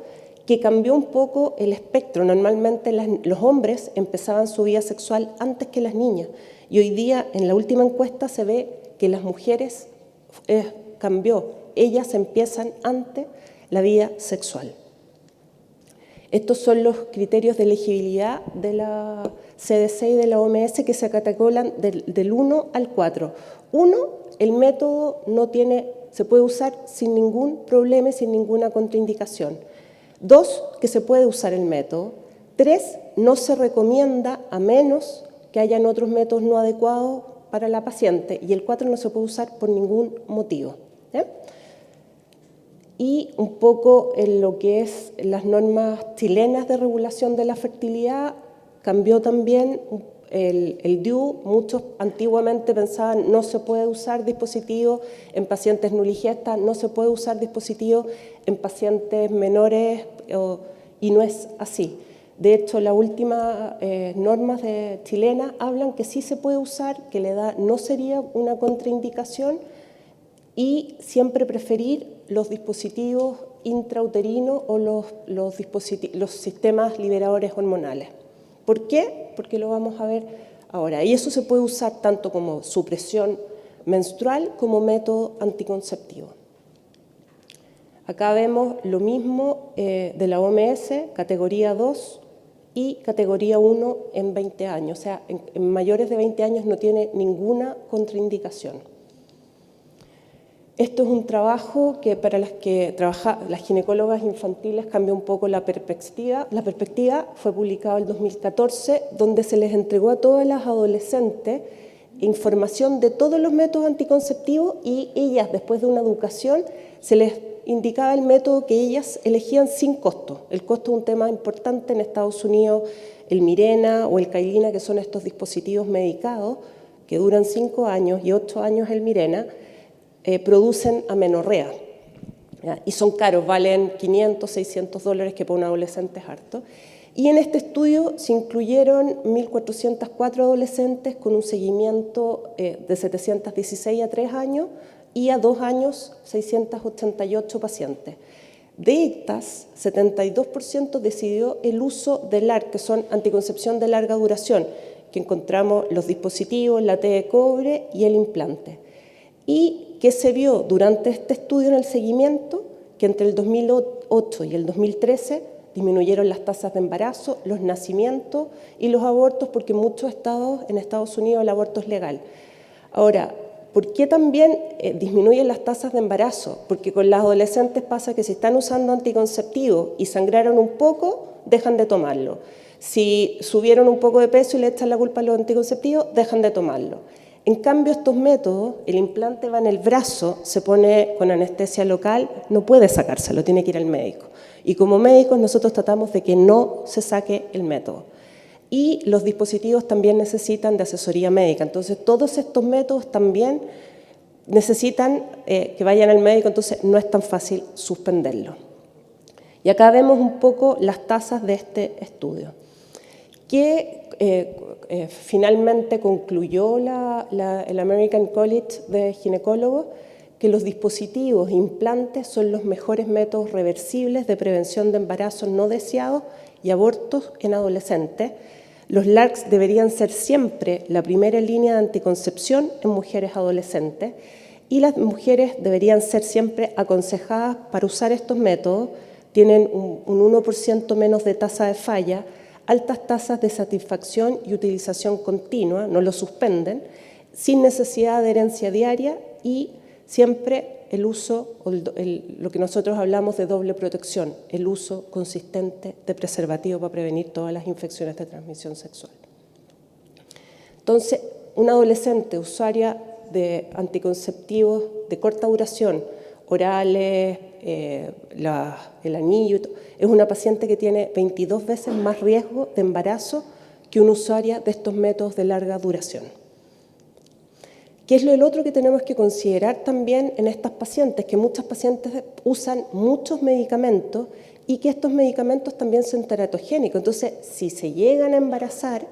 Que cambió un poco el espectro. Normalmente los hombres empezaban su vida sexual antes que las niñas y hoy día en la última encuesta se ve que las mujeres cambió. Ellas empiezan antes la vida sexual. Estos son los criterios de elegibilidad de la CDC y de la OMS que se categorizan del 1 al 4. 1, el método se puede usar sin ningún problema y sin ninguna contraindicación. 2, que se puede usar el método. 3, no se recomienda a menos que hayan otros métodos no adecuados para la paciente. Y el 4 no se puede usar por ningún motivo. ¿Sí? Y un poco en lo que es las normas chilenas de regulación de la fertilidad, cambió también el DIU. Muchos antiguamente pensaban no se puede usar dispositivo en pacientes nuligestas, no se puede usar dispositivo en pacientes menores, y no es así. De hecho, las últimas normas chilenas hablan que sí se puede usar, que la edad no sería una contraindicación y siempre preferir los dispositivos intrauterinos o los sistemas liberadores hormonales. ¿Por qué? Porque lo vamos a ver ahora. Y eso se puede usar tanto como supresión menstrual como método anticonceptivo. Acá vemos lo mismo de la OMS, categoría 2 y categoría 1 en 20 años. O sea, en mayores de 20 años no tiene ninguna contraindicación. Esto es un trabajo que para las que trabajan las ginecólogas infantiles cambió un poco la perspectiva. La perspectiva fue publicado en 2014, donde se les entregó a todas las adolescentes información de todos los métodos anticonceptivos y ellas, después de una educación, se les indicaba el método que ellas elegían sin costo. El costo es un tema importante en Estados Unidos. El Mirena o el Cailina, que son estos dispositivos medicados que duran 5 años y 8 años el Mirena, producen amenorrea. ¿Ya? Y son caros, valen $500, $600, que para un adolescente es harto. Y en este estudio se incluyeron 1.404 adolescentes con un seguimiento de 716 a 3 años y a 2 años 688 pacientes. De estas, 72% decidió el uso del ARC, que son anticoncepción de larga duración, que encontramos los dispositivos, la T de cobre y el implante. Y que se vio durante este estudio en el seguimiento, que entre el 2008 y el 2013 disminuyeron las tasas de embarazo, los nacimientos y los abortos, porque en muchos estados, en Estados Unidos, el aborto es legal. Ahora, ¿por qué también disminuyen las tasas de embarazo? Porque con las adolescentes pasa que si están usando anticonceptivos y sangraron un poco, dejan de tomarlo. Si subieron un poco de peso y le echan la culpa a los anticonceptivos, dejan de tomarlo. En cambio, estos métodos, el implante va en el brazo, se pone con anestesia local, no puede sacárselo, tiene que ir al médico. Y como médicos nosotros tratamos de que no se saque el método. Y los dispositivos también necesitan de asesoría médica. Entonces, todos estos métodos también necesitan que vayan al médico, entonces no es tan fácil suspenderlo. Y acá vemos un poco las tasas de este estudio, que finalmente concluyó el American College de Ginecólogos que los dispositivos implantes son los mejores métodos reversibles de prevención de embarazos no deseados y abortos en adolescentes. Los LARCs deberían ser siempre la primera línea de anticoncepción en mujeres adolescentes y las mujeres deberían ser siempre aconsejadas para usar estos métodos. Tienen un 1% menos de tasa de falla, altas tasas de satisfacción y utilización continua, no lo suspenden, sin necesidad de adherencia diaria y siempre el uso, lo que nosotros hablamos de doble protección, el uso consistente de preservativo para prevenir todas las infecciones de transmisión sexual. Entonces, una adolescente usuaria de anticonceptivos de corta duración, orales, el anillo, es una paciente que tiene 22 veces más riesgo de embarazo que una usuaria de estos métodos de larga duración. ¿Qué es lo otro que tenemos que considerar también en estas pacientes? Que muchas pacientes usan muchos medicamentos y que estos medicamentos también son teratogénicos. Entonces, si se llegan a embarazar,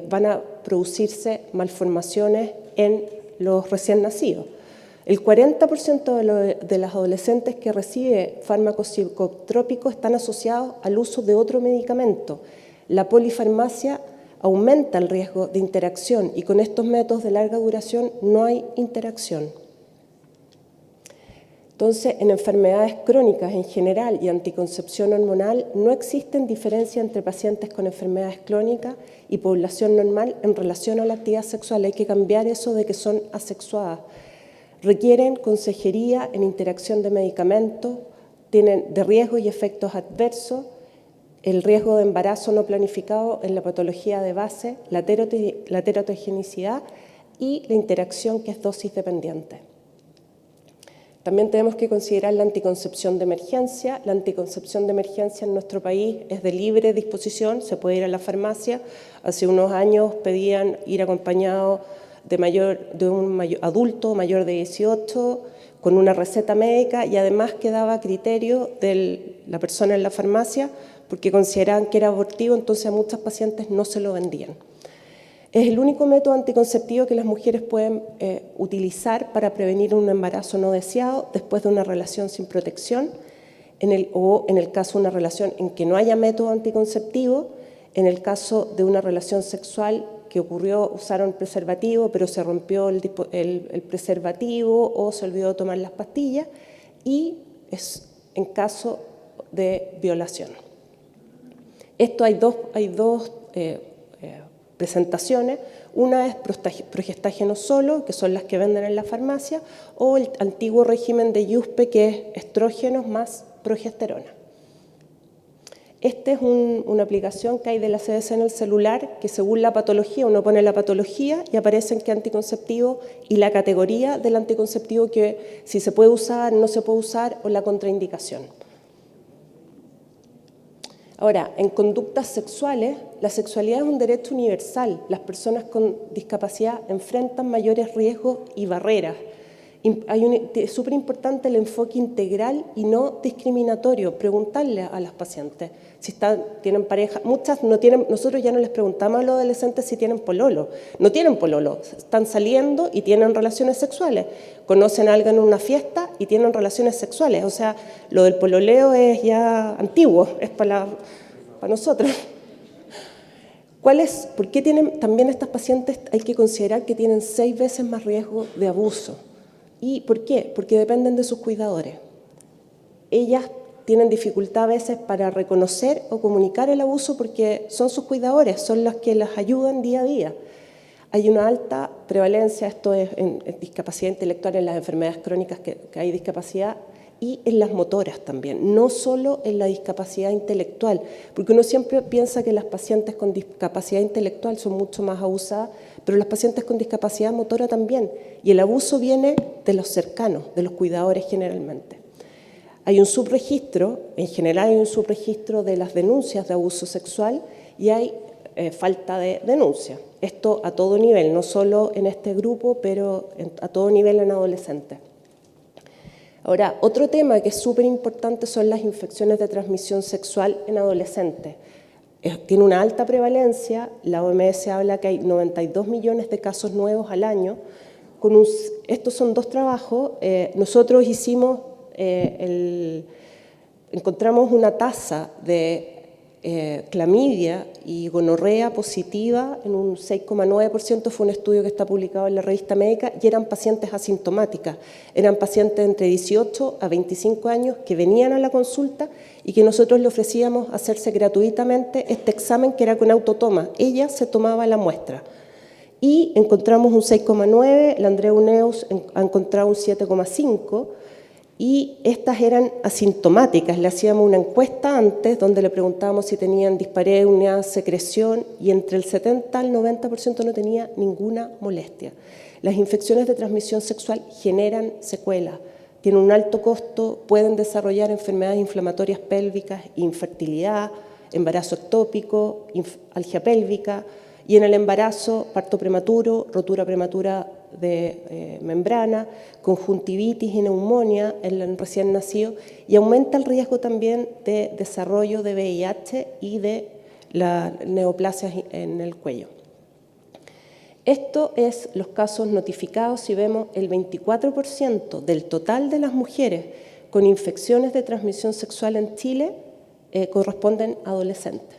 van a producirse malformaciones en los recién nacidos. El 40% de las adolescentes que reciben fármacos psicotrópicos están asociados al uso de otro medicamento. La polifarmacia aumenta el riesgo de interacción y con estos métodos de larga duración no hay interacción. Entonces, en enfermedades crónicas en general y anticoncepción hormonal no existen diferencias entre pacientes con enfermedades crónicas y población normal en relación a la actividad sexual. Hay que cambiar eso de que son asexuadas. Requieren consejería en interacción de medicamentos, tienen de riesgos y efectos adversos, el riesgo de embarazo no planificado en la patología de base, la teratogenicidad y la interacción que es dosis dependiente. También tenemos que considerar la anticoncepción de emergencia. La anticoncepción de emergencia en nuestro país es de libre disposición, se puede ir a la farmacia. Hace unos años pedían ir acompañado de un adulto mayor de 18 con una receta médica y además quedaba a criterio de la persona en la farmacia porque consideraban que era abortivo, entonces a muchas pacientes no se lo vendían. Es el único método anticonceptivo que las mujeres pueden utilizar para prevenir un embarazo no deseado después de una relación sin protección, o en el caso de una relación en que no haya método anticonceptivo, en el caso de una relación sexual que ocurrió, usaron preservativo, pero se rompió el preservativo o se olvidó tomar las pastillas, y es en caso de violación. Esto hay dos presentaciones. Una es progestágeno solo, que son las que venden en la farmacia, o el antiguo régimen de IUSPE, que es estrógenos más progesterona. Esta es una aplicación que hay de la CDC en el celular, que según la patología, uno pone la patología y aparecen qué anticonceptivo y la categoría del anticonceptivo, que si se puede usar, no se puede usar, o la contraindicación. Ahora, en conductas sexuales, la sexualidad es un derecho universal. Las personas con discapacidad enfrentan mayores riesgos y barreras. Es súper importante el enfoque integral y no discriminatorio. Preguntarle a las pacientes si tienen pareja. Muchas no tienen, nosotros ya no les preguntamos a los adolescentes si tienen pololo. No tienen pololo, están saliendo y tienen relaciones sexuales. Conocen a alguien en una fiesta y tienen relaciones sexuales. O sea, lo del pololeo es ya antiguo, es para nosotros. ¿Por qué tienen también estas pacientes? Hay que considerar que tienen 6 veces más riesgo de abuso. ¿Y por qué? Porque dependen de sus cuidadores. Ellas tienen dificultad a veces para reconocer o comunicar el abuso porque son sus cuidadores, son los que las ayudan día a día. Hay una alta prevalencia, esto es en discapacidad intelectual, en las enfermedades crónicas que hay discapacidad, y en las motoras también, no solo en la discapacidad intelectual, porque uno siempre piensa que las pacientes con discapacidad intelectual son mucho más abusadas, pero las pacientes con discapacidad motora también, y el abuso viene de los cercanos, de los cuidadores generalmente. Hay un subregistro, en general hay un subregistro de las denuncias de abuso sexual y hay falta de denuncia. Esto a todo nivel, no solo en este grupo, pero a todo nivel en adolescentes. Ahora, otro tema que es súper importante son las infecciones de transmisión sexual en adolescentes. Tiene una alta prevalencia, la OMS habla que hay 92 millones de casos nuevos al año. Estos son 2 trabajos, nosotros encontramos una tasa de clamidia y gonorrea positiva en un 6,9%, fue un estudio que está publicado en la revista médica, y eran pacientes asintomáticas, eran pacientes entre 18 a 25 años que venían a la consulta y que nosotros le ofrecíamos hacerse gratuitamente este examen que era con autotoma. Ella se tomaba la muestra y encontramos un 6,9, la Andrea Uneus ha encontrado un 7,5, y estas eran asintomáticas. Le hacíamos una encuesta antes donde le preguntábamos si tenían dispareunia, secreción, y entre el 70 al 90% no tenía ninguna molestia. Las infecciones de transmisión sexual generan secuelas, tienen un alto costo, pueden desarrollar enfermedades inflamatorias pélvicas, infertilidad, embarazo ectópico, algia pélvica, y en el embarazo, parto prematuro, rotura prematura de membrana, conjuntivitis y neumonía en el recién nacido, y aumenta el riesgo también de desarrollo de VIH y de la neoplasias en el cuello. Esto es los casos notificados. Si vemos, el 24% del total de las mujeres con infecciones de transmisión sexual en Chile corresponden a adolescentes.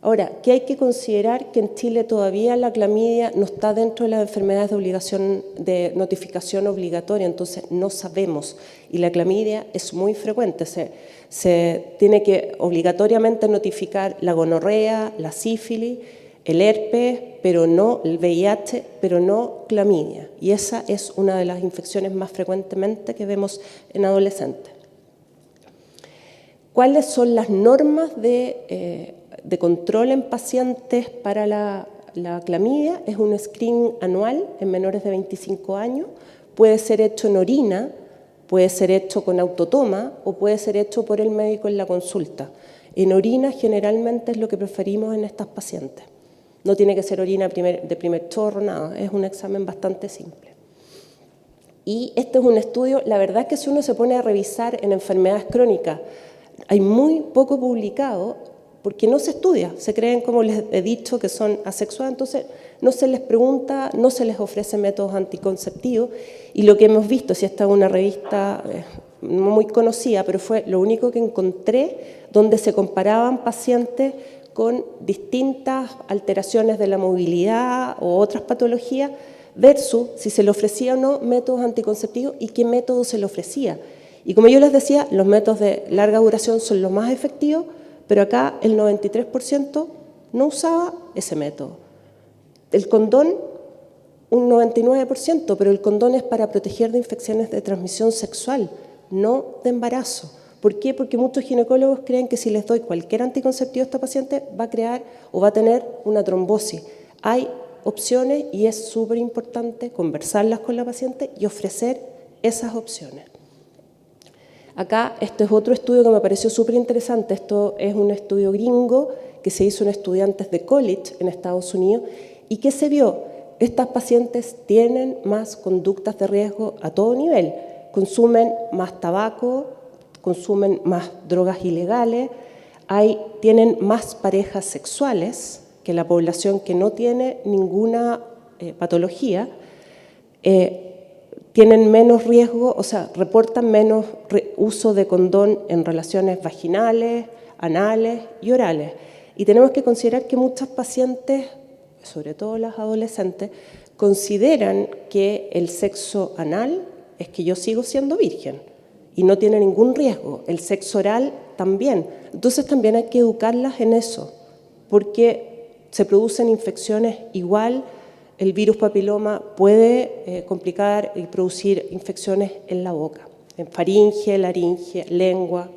Ahora, ¿qué hay que considerar? Que en Chile todavía la clamidia no está dentro de las enfermedades de obligación de notificación obligatoria, entonces no sabemos, y la clamidia es muy frecuente, se tiene que obligatoriamente notificar la gonorrea, la sífilis, el herpes, pero no el VIH, pero no clamidia, y esa es una de las infecciones más frecuentemente que vemos en adolescentes. ¿Cuáles son las normas de control en pacientes para la clamidia? Es un screening anual en menores de 25 años, puede ser hecho en orina, puede ser hecho con autotoma o puede ser hecho por el médico en la consulta. En orina generalmente es lo que preferimos en estas pacientes. No tiene que ser orina de primer chorro, nada, es un examen bastante simple. Y este es un estudio, la verdad es que si uno se pone a revisar en enfermedades crónicas, hay muy poco publicado, porque no se estudia, se creen, como les he dicho, que son asexuadas, entonces no se les pregunta, no se les ofrece métodos anticonceptivos, y lo que hemos visto, si esta es una revista no muy conocida, pero fue lo único que encontré donde se comparaban pacientes con distintas alteraciones de la movilidad o otras patologías versus si se le ofrecía o no métodos anticonceptivos y qué método se le ofrecía. Y como yo les decía, los métodos de larga duración son los más efectivos, pero acá el 93% no usaba ese método. El condón, un 99%, pero el condón es para proteger de infecciones de transmisión sexual, no de embarazo. ¿Por qué? Porque muchos ginecólogos creen que si les doy cualquier anticonceptivo a esta paciente va a crear o va a tener una trombosis. Hay opciones y es súper importante conversarlas con la paciente y ofrecer esas opciones. Acá, este es otro estudio que me pareció súper interesante. Esto es un estudio gringo que se hizo en estudiantes de college en Estados Unidos y que se vio, estas pacientes tienen más conductas de riesgo a todo nivel, consumen más tabaco, consumen más drogas ilegales, tienen más parejas sexuales que la población que no tiene ninguna patología, tienen menos riesgo, o sea, reportan menos uso de condón en relaciones vaginales, anales y orales. Y tenemos que considerar que muchas pacientes, sobre todo las adolescentes, consideran que el sexo anal es que yo sigo siendo virgen y no tiene ningún riesgo. El sexo oral también. Entonces también hay que educarlas en eso, porque se producen infecciones igual. El virus papiloma puede complicar y producir infecciones en la boca, en faringe, laringe, lengua.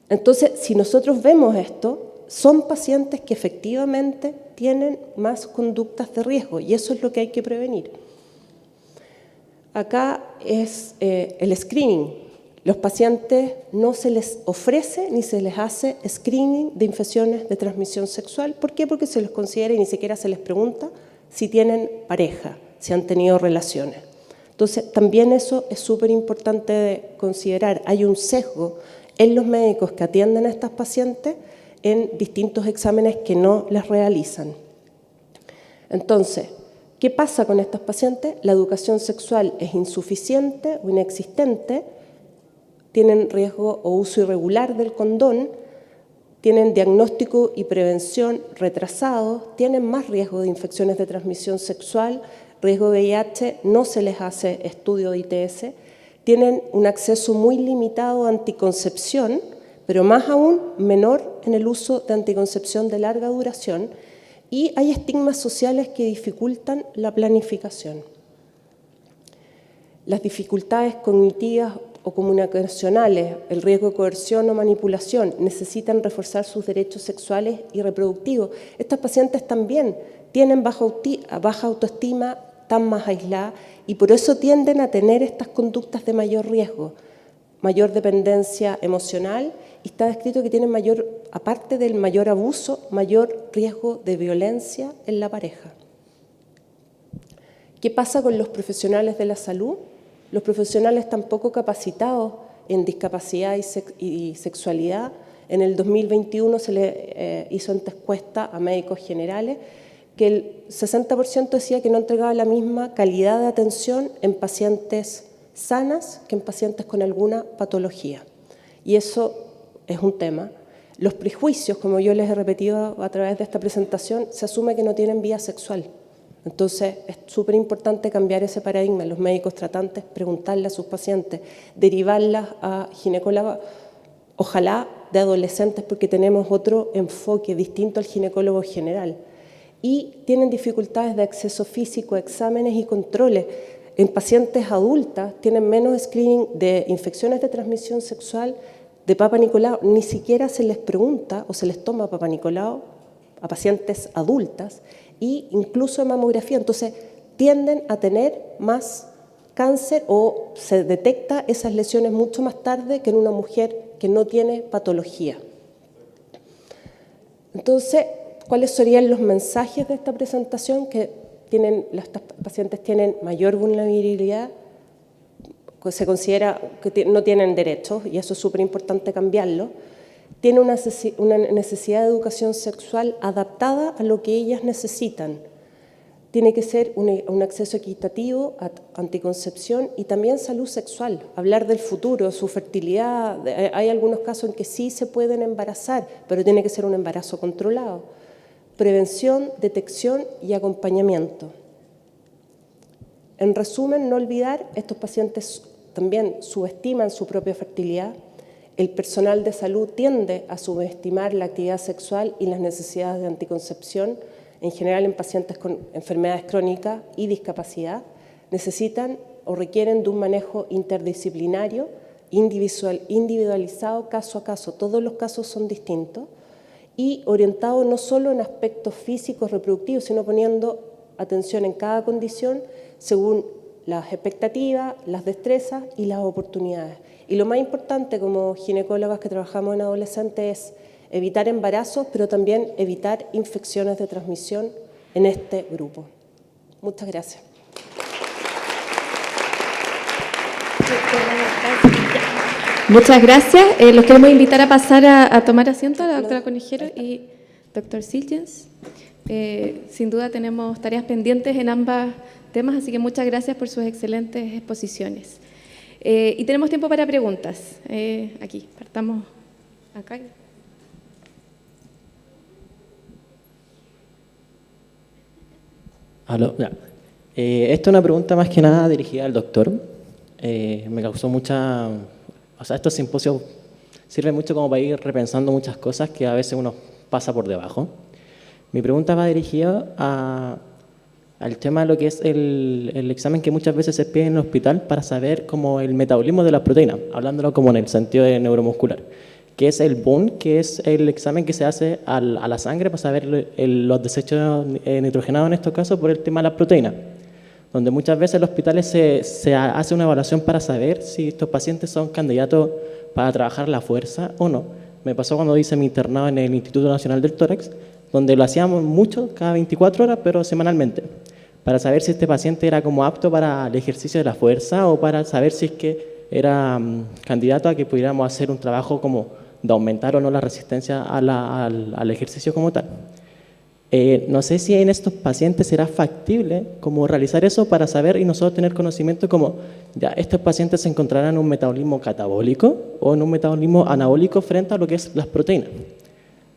Entonces, si nosotros vemos esto, son pacientes que efectivamente tienen más conductas de riesgo y eso es lo que hay que prevenir. Acá es el screening. Los pacientes no se les ofrece ni se les hace screening de infecciones de transmisión sexual. ¿Por qué? Porque se los considera y ni siquiera se les pregunta si tienen pareja, si han tenido relaciones. Entonces, también eso es súper importante de considerar. Hay un sesgo en los médicos que atienden a estas pacientes en distintos exámenes que no les realizan. Entonces, ¿qué pasa con estas pacientes? La educación sexual es insuficiente o inexistente, tienen riesgo o uso irregular del condón, tienen diagnóstico y prevención retrasados, tienen más riesgo de infecciones de transmisión sexual, riesgo de VIH, no se les hace estudio de ITS, tienen un acceso muy limitado a anticoncepción, pero más aún menor en el uso de anticoncepción de larga duración, y hay estigmas sociales que dificultan la planificación. Las dificultades cognitivas o comunicacionales, el riesgo de coerción o manipulación, necesitan reforzar sus derechos sexuales y reproductivos. Estas pacientes también tienen baja autoestima, están más aisladas y por eso tienden a tener estas conductas de mayor riesgo, mayor dependencia emocional, y está descrito que tienen mayor, aparte del mayor abuso, mayor riesgo de violencia en la pareja. ¿Qué pasa con los profesionales de la salud? Los profesionales están poco capacitados en discapacidad y sexualidad. En el 2021 se le hizo una encuesta a médicos generales que el 60% decía que no entregaba la misma calidad de atención en pacientes sanas que en pacientes con alguna patología. Y eso es un tema. Los prejuicios, como yo les he repetido a través de esta presentación, se asume que no tienen vida sexual. Entonces, es súper importante cambiar ese paradigma. Los médicos tratantes, preguntarle a sus pacientes, derivarlas a ginecólogos, ojalá de adolescentes, porque tenemos otro enfoque distinto al ginecólogo general. Y tienen dificultades de acceso físico a exámenes y controles. En pacientes adultas tienen menos screening de infecciones de transmisión sexual, de Papa Nicolau. Ni siquiera se les pregunta o se les toma Papa Nicolau a pacientes adultas, e incluso mamografía. Entonces, tienden a tener más cáncer o se detecta esas lesiones mucho más tarde que en una mujer que no tiene patología. Entonces, ¿cuáles serían los mensajes de esta presentación? Que estas pacientes tienen mayor vulnerabilidad, se considera que no tienen derechos, y eso es súper importante cambiarlo. Tienen una necesidad de educación sexual adaptada a lo que ellas necesitan. Tiene que ser un acceso equitativo a anticoncepción y también salud sexual. Hablar del futuro, su fertilidad. Hay algunos casos en que sí se pueden embarazar, pero tiene que ser un embarazo controlado. Prevención, detección y acompañamiento. En resumen, no olvidar, estos pacientes también subestiman su propia fertilidad. El personal de salud tiende a subestimar la actividad sexual y las necesidades de anticoncepción, en general en pacientes con enfermedades crónicas y discapacidad. Necesitan o requieren de un manejo interdisciplinario individualizado caso a caso, todos los casos son distintos, y orientado no solo en aspectos físicos reproductivos, sino poniendo atención en cada condición según las expectativas, las destrezas y las oportunidades. Y lo más importante como ginecólogas que trabajamos en adolescentes es evitar embarazos, pero también evitar infecciones de transmisión en este grupo. Muchas gracias. Muchas gracias. Los queremos invitar a pasar a tomar asiento, a la doctora Conejero y doctor Silgens. Sin duda tenemos tareas pendientes en ambos temas, así que muchas gracias por sus excelentes exposiciones. Y tenemos tiempo para preguntas. Aquí, partamos acá. Aló, ya. Esta es una pregunta más que nada dirigida al doctor. Me causó mucha... O sea, estos simposios sirven mucho como para ir repensando muchas cosas que a veces uno pasa por debajo. Mi pregunta va dirigida al tema de lo que es el examen que muchas veces se pide en el hospital para saber como el metabolismo de las proteínas, hablándolo como en el sentido de neuromuscular, que es el BUN, que es el examen que se hace a la sangre para saber los desechos nitrogenados en estos casos por el tema de las proteínas, donde muchas veces en los hospitales se hace una evaluación para saber si estos pacientes son candidatos para trabajar la fuerza o no. Me pasó cuando hice mi internado en el Instituto Nacional del Tórax, donde lo hacíamos mucho, cada 24 horas, pero semanalmente, para saber si este paciente era como apto para el ejercicio de la fuerza o para saber si es que era candidato a que pudiéramos hacer un trabajo como de aumentar o no la resistencia al ejercicio como tal. No sé si en estos pacientes será factible como realizar eso para saber y nosotros tener conocimiento como ya estos pacientes se encontrarán en un metabolismo catabólico o en un metabolismo anabólico frente a lo que es las proteínas.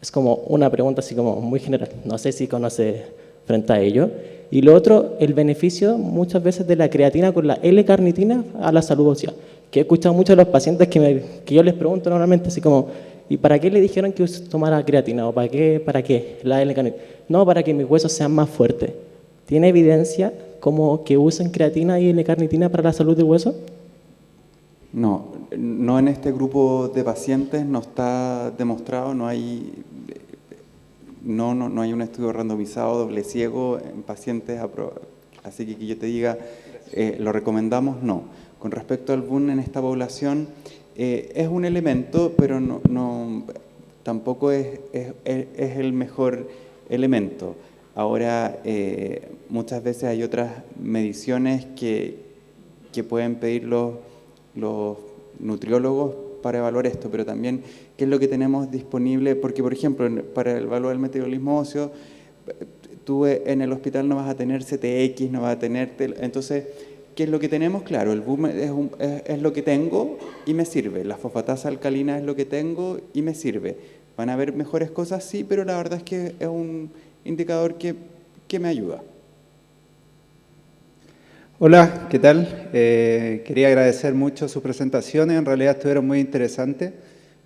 Es como una pregunta así como muy general, no sé si conoce frente a ello. Y lo otro, el beneficio muchas veces de la creatina con la L-carnitina a la salud ósea, que he escuchado mucho de los pacientes que yo les pregunto normalmente así como, ¿y para qué le dijeron que tomara creatina? ¿O para qué la L-carnitina? No, para que mis huesos sean más fuertes. ¿Tiene evidencia como que usen creatina y L-carnitina para la salud del hueso? No, no en este grupo de pacientes, no está demostrado, no hay un estudio randomizado, doble ciego en pacientes así que yo te diga, lo recomendamos, no. Con respecto al BUN en esta población, es un elemento, pero tampoco es el mejor elemento. Ahora, muchas veces hay otras mediciones que pueden pedir los nutriólogos para evaluar esto, pero también qué es lo que tenemos disponible, porque por ejemplo, para evaluar el metabolismo óseo, tú en el hospital no vas a tener CTX, no vas a tener... Entonces, ¿qué es lo que tenemos? Claro, el BUM es lo que tengo y me sirve. La fosfatasa alcalina es lo que tengo y me sirve. ¿Van a haber mejores cosas? Sí, pero la verdad es que es un indicador que me ayuda. Hola, ¿qué tal? Quería agradecer mucho sus presentaciones, en realidad estuvieron muy interesantes.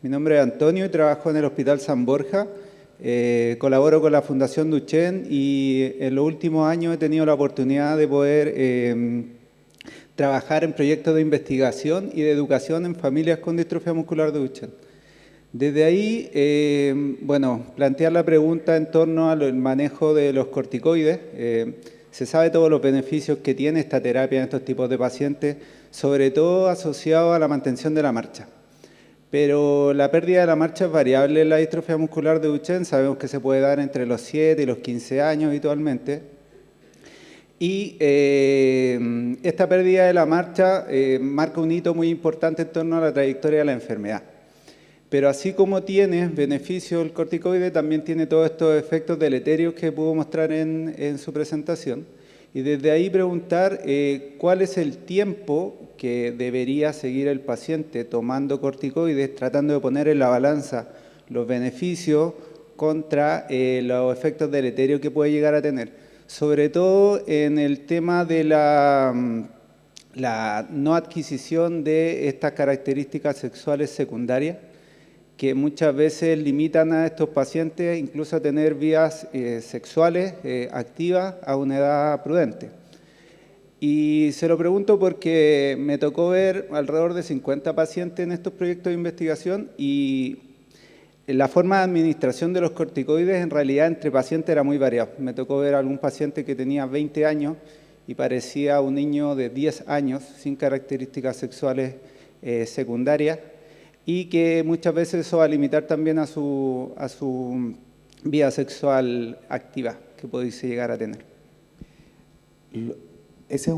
Mi nombre es Antonio y trabajo en el Hospital San Borja. Colaboro con la Fundación Duchenne y en los últimos años he tenido la oportunidad de poder trabajar en proyectos de investigación y de educación en familias con distrofia muscular de Duchenne. Desde ahí, plantear la pregunta en torno al manejo de los corticoides. Se sabe todos los beneficios que tiene esta terapia en estos tipos de pacientes, sobre todo asociado a la mantención de la marcha. Pero la pérdida de la marcha es variable en la distrofia muscular de Duchenne, sabemos que se puede dar entre los 7 y los 15 años habitualmente. Y esta pérdida de la marcha marca un hito muy importante en torno a la trayectoria de la enfermedad. Pero así como tiene beneficio el corticoide, también tiene todos estos efectos deleterios que pudo mostrar en su presentación. Y desde ahí preguntar cuál es el tiempo que debería seguir el paciente tomando corticoides, tratando de poner en la balanza los beneficios contra los efectos deleterios que puede llegar a tener. Sobre todo en el tema de la no adquisición de estas características sexuales secundarias, que muchas veces limitan a estos pacientes incluso a tener vías sexuales activas a una edad prudente. Y se lo pregunto porque me tocó ver alrededor de 50 pacientes en estos proyectos de investigación y la forma de administración de los corticoides en realidad entre pacientes era muy variada. Me tocó ver a algún paciente que tenía 20 años y parecía un niño de 10 años sin características sexuales secundarias y que muchas veces eso va a limitar también a su vida sexual activa que pudiese llegar a tener. Esa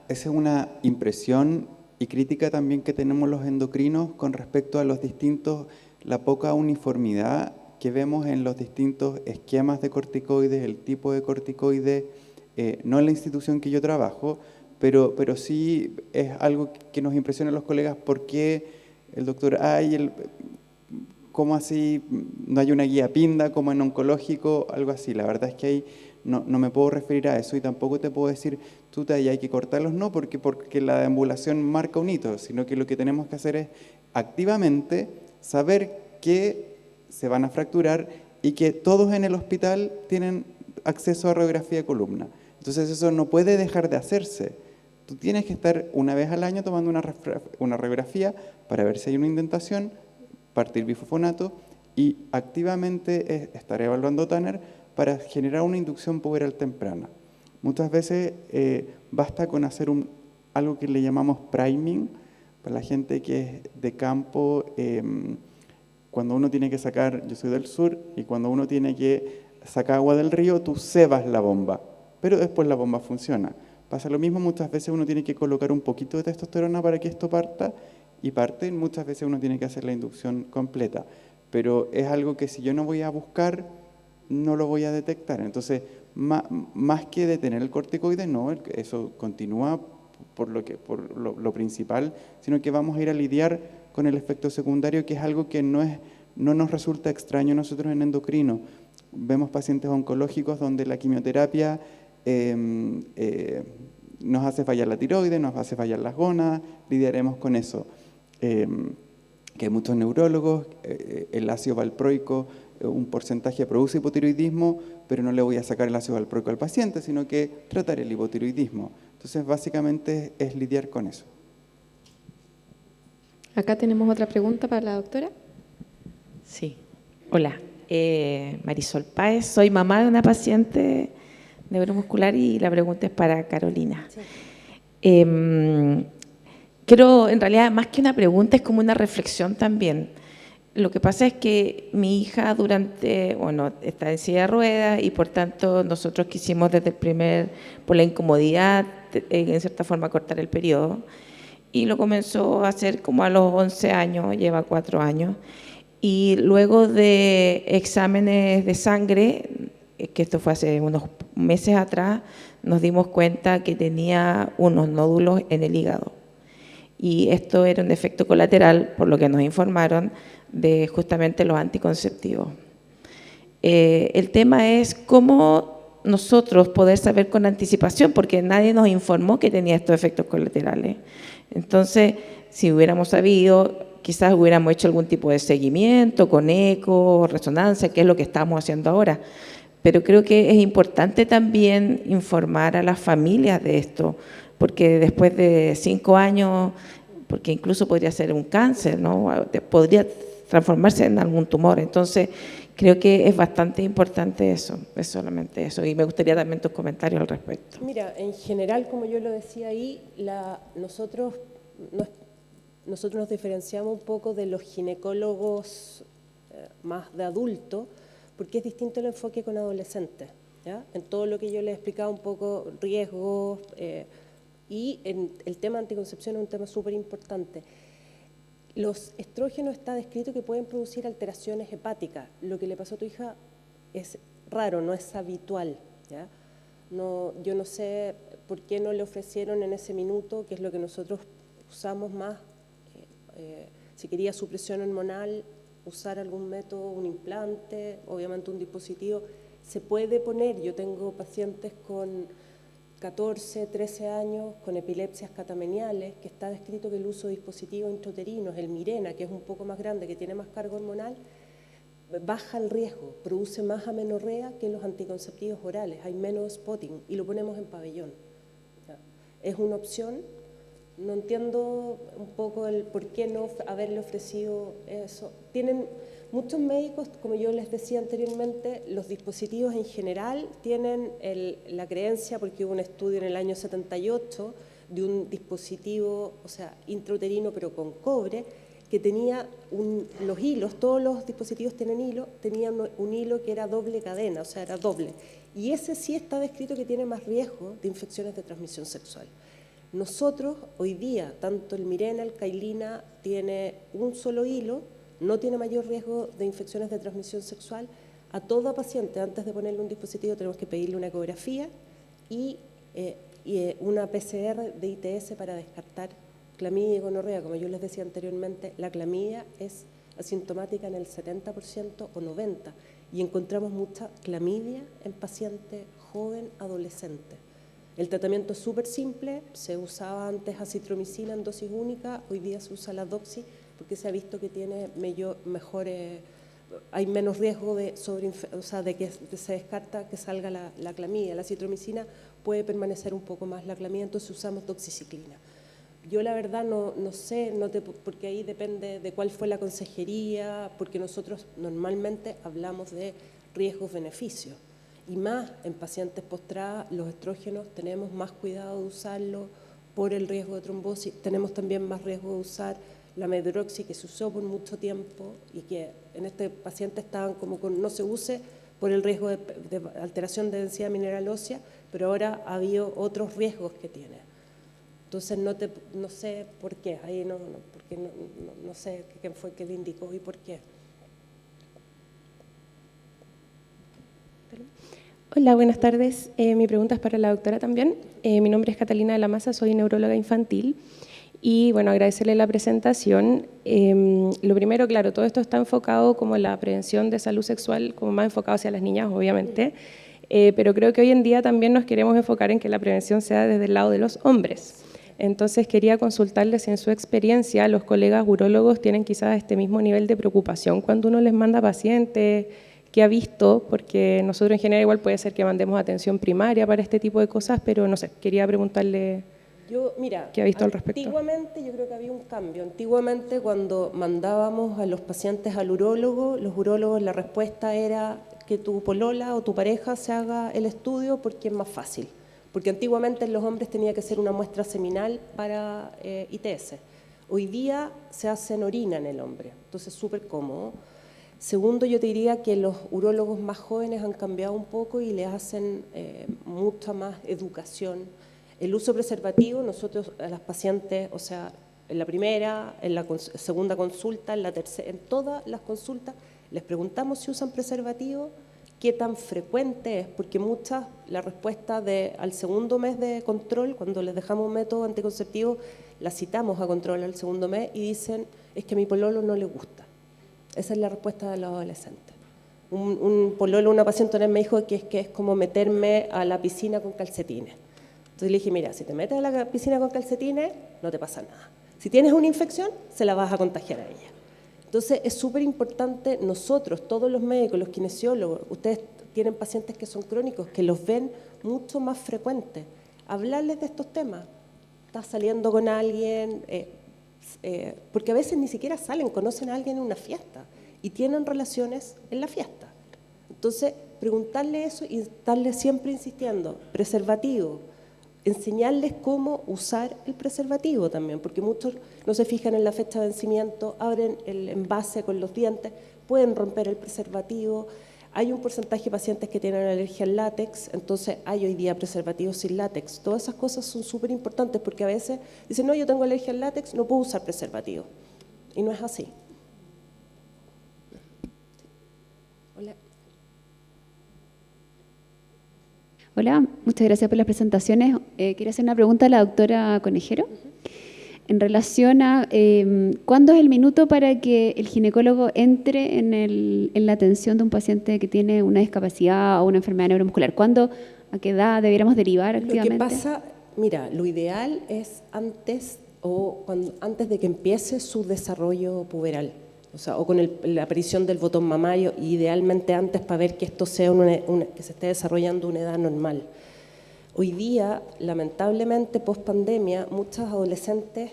es una impresión y crítica también que tenemos los endocrinos con respecto a la poca uniformidad que vemos en los distintos esquemas de corticoides, el tipo de corticoide, no en la institución que yo trabajo, pero sí es algo que nos impresiona a los colegas porque el doctor, ¿cómo así? No hay una guía PINDA como en oncológico, algo así. La verdad es que ahí no me puedo referir a eso y tampoco te puedo decir, ahí hay que cortarlos, no, porque la deambulación marca un hito, sino que lo que tenemos que hacer es activamente saber que se van a fracturar y que todos en el hospital tienen acceso a radiografía de columna. Entonces eso no puede dejar de hacerse. Tú tienes que estar una vez al año tomando una radiografía para ver si hay una indentación, partir bifosfonato y activamente estar evaluando Tanner para generar una inducción puberal temprana. Muchas veces basta con hacer algo que le llamamos priming, para la gente que es de campo, cuando uno tiene que sacar, yo soy del sur, y cuando uno tiene que sacar agua del río, tú cebas la bomba, pero después la bomba funciona. Pasa lo mismo, muchas veces uno tiene que colocar un poquito de testosterona para que esto parta, y muchas veces uno tiene que hacer la inducción completa. Pero es algo que si yo no voy a buscar, no lo voy a detectar. Entonces, más que detener el corticoide, no, eso continúa por lo principal, sino que vamos a ir a lidiar con el efecto secundario, que es algo que no nos resulta extraño a nosotros en endocrino. Vemos pacientes oncológicos donde la quimioterapia nos hace fallar la tiroides, nos hace fallar las gónadas, lidiaremos con eso. Que hay muchos neurólogos, el ácido valproico, un porcentaje produce hipotiroidismo, pero no le voy a sacar el ácido valproico al paciente, sino que tratar el hipotiroidismo. Entonces, básicamente es lidiar con eso. Acá tenemos otra pregunta para la doctora. Sí, hola, Marisol Páez, soy mamá de una paciente neuromuscular y la pregunta es para Carolina. Sí. Quiero, en realidad, más que una pregunta, es como una reflexión también. Lo que pasa es que mi hija está en silla de ruedas y por tanto nosotros quisimos por la incomodidad, en cierta forma cortar el periodo. Y lo comenzó a hacer como a los 11 años, lleva 4 años. Y luego de exámenes de sangre, que esto fue hace unos meses atrás, nos dimos cuenta que tenía unos nódulos en el hígado. Y esto era un efecto colateral, por lo que nos informaron, de justamente los anticonceptivos. El tema es cómo nosotros poder saber con anticipación, porque nadie nos informó que tenía estos efectos colaterales. Entonces, si hubiéramos sabido, quizás hubiéramos hecho algún tipo de seguimiento con eco, resonancia, que es lo que estamos haciendo ahora. Pero creo que es importante también informar a las familias de esto, porque después de 5 años, porque incluso podría ser un cáncer, ¿no? Podría transformarse en algún tumor. Entonces, creo que es bastante importante eso, es solamente eso. Y me gustaría también tus comentarios al respecto. Mira, en general, como yo lo decía ahí, nosotros nos diferenciamos un poco de los ginecólogos más de adultos, porque es distinto el enfoque con adolescentes, ¿ya? En todo lo que yo les he explicado un poco, riesgos, y en el tema de anticoncepción es un tema súper importante. Los estrógenos está descrito que pueden producir alteraciones hepáticas. Lo que le pasó a tu hija es raro, no es habitual, ¿ya? Yo no sé por qué no le ofrecieron en ese minuto, que es lo que nosotros usamos más, si quería supresión hormonal, usar algún método, un implante, obviamente un dispositivo, se puede poner. Yo tengo pacientes con 14, 13 años con epilepsias catameniales, que está descrito que el uso de dispositivos intrauterinos, el Mirena, que es un poco más grande, que tiene más carga hormonal, baja el riesgo, produce más amenorrea que los anticonceptivos orales, hay menos spotting y lo ponemos en pabellón. es una opción. No entiendo un poco el por qué no haberle ofrecido eso. Tienen muchos médicos, como yo les decía anteriormente, los dispositivos en general tienen la creencia, porque hubo un estudio en el año 78 de un dispositivo, o sea, intrauterino pero con cobre, que tenía los hilos, todos los dispositivos tienen hilo, tenían un hilo que era doble cadena, o sea, era doble. Y ese sí está descrito que tiene más riesgo de infecciones de transmisión sexual. Nosotros, hoy día, tanto el Mirena, el Cailina, tiene un solo hilo, no tiene mayor riesgo de infecciones de transmisión sexual. A toda paciente, antes de ponerle un dispositivo, tenemos que pedirle una ecografía y una PCR de ITS para descartar clamidia y gonorrea. Como yo les decía anteriormente, la clamidia es asintomática en el 70% o 90%, y encontramos mucha clamidia en pacientes joven, adolescente. El tratamiento es súper simple, se usaba antes acitromicina en dosis única, hoy día se usa la doxi porque se ha visto que tiene hay menos riesgo de que se descarta que salga la clamidia. La acitromicina puede permanecer un poco más la clamidia, entonces usamos doxiciclina. Yo la verdad no sé, porque ahí depende de cuál fue la consejería, porque nosotros normalmente hablamos de riesgos-beneficios. Y más en pacientes postradas, los estrógenos tenemos más cuidado de usarlo por el riesgo de trombosis, tenemos también más riesgo de usar la medroxi, que se usó por mucho tiempo y que en este paciente estaban como con no se use por el riesgo de alteración de densidad mineral ósea, pero ahora ha habido otros riesgos que tiene. Entonces no sé por qué, ahí porque no sé quién fue que le indicó y por qué. Hola, buenas tardes. Mi pregunta es para la doctora también. Mi nombre es Catalina de la Maza, soy neuróloga infantil. Y bueno, agradecerle la presentación. Lo primero, claro, todo esto está enfocado como la prevención de salud sexual, como más enfocado hacia las niñas, obviamente. Pero creo que hoy en día también nos queremos enfocar en que la prevención sea desde el lado de los hombres. Entonces quería consultarles si en su experiencia los colegas urólogos tienen quizás este mismo nivel de preocupación cuando uno les manda pacientes, que ha visto, porque nosotros en general igual puede ser que mandemos atención primaria para este tipo de cosas, pero no sé, quería preguntarle qué ha visto al respecto. Antiguamente yo creo que había un cambio. Antiguamente cuando mandábamos a los pacientes al urólogo, los urólogos la respuesta era que tu polola o tu pareja se haga el estudio porque es más fácil. Porque antiguamente en los hombres tenía que ser una muestra seminal para ITS. Hoy día se hace en orina en el hombre, entonces es súper cómodo. Segundo, yo te diría que los urólogos más jóvenes han cambiado un poco y le hacen mucha más educación. El uso preservativo, nosotros a las pacientes, o sea, en la primera, en la segunda consulta, en la tercera, en todas las consultas, les preguntamos si usan preservativo, qué tan frecuente es, porque muchas, la respuesta al segundo mes de control, cuando les dejamos un método anticonceptivo, la citamos a control al segundo mes y dicen, es que a mi pololo no le gusta. Esa es la respuesta de los adolescentes. Un pololo, una paciente me dijo que es como meterme a la piscina con calcetines. Entonces le dije, mira, si te metes a la piscina con calcetines, no te pasa nada. Si tienes una infección, se la vas a contagiar a ella. Entonces es súper importante, nosotros, todos los médicos, los kinesiólogos, ustedes tienen pacientes que son crónicos, que los ven mucho más frecuentes. Hablarles de estos temas. Estás saliendo con alguien... porque a veces ni siquiera salen, conocen a alguien en una fiesta y tienen relaciones en la fiesta. Entonces, preguntarle eso y estarle siempre insistiendo, preservativo, enseñarles cómo usar el preservativo también, porque muchos no se fijan en la fecha de vencimiento, abren el envase con los dientes, pueden romper el preservativo. Hay un porcentaje de pacientes que tienen alergia al látex, entonces hay hoy día preservativos sin látex. Todas esas cosas son súper importantes porque a veces dicen, no, yo tengo alergia al látex, no puedo usar preservativo. Y no es así. Hola. Hola, muchas gracias por las presentaciones. Quería hacer una pregunta a la doctora Conejero. En relación a cuándo es el minuto para que el ginecólogo entre en la atención de un paciente que tiene una discapacidad o una enfermedad neuromuscular. ¿A qué edad debiéramos derivar activamente? Lo que pasa, mira, lo ideal es antes de que empiece su desarrollo puberal, o sea, o con la aparición del botón mamario, idealmente antes para ver que esto sea que se esté desarrollando una edad normal. Hoy día, lamentablemente, post pandemia, muchos adolescentes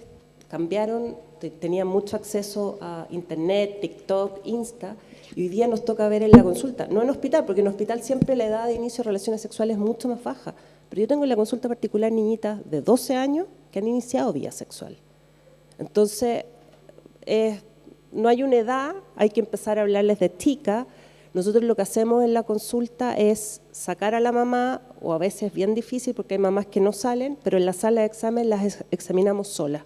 cambiaron, tenían mucho acceso a internet, TikTok, Insta, y hoy día nos toca ver en la consulta, no en hospital, porque en hospital siempre la edad de inicio de relaciones sexuales es mucho más baja, pero yo tengo en la consulta particular niñitas de 12 años que han iniciado vida sexual. Entonces, no hay una edad, hay que empezar a hablarles de chica. Nosotros lo que hacemos en la consulta es sacar a la mamá, o a veces es bien difícil porque hay mamás que no salen, pero en la sala de examen las examinamos solas.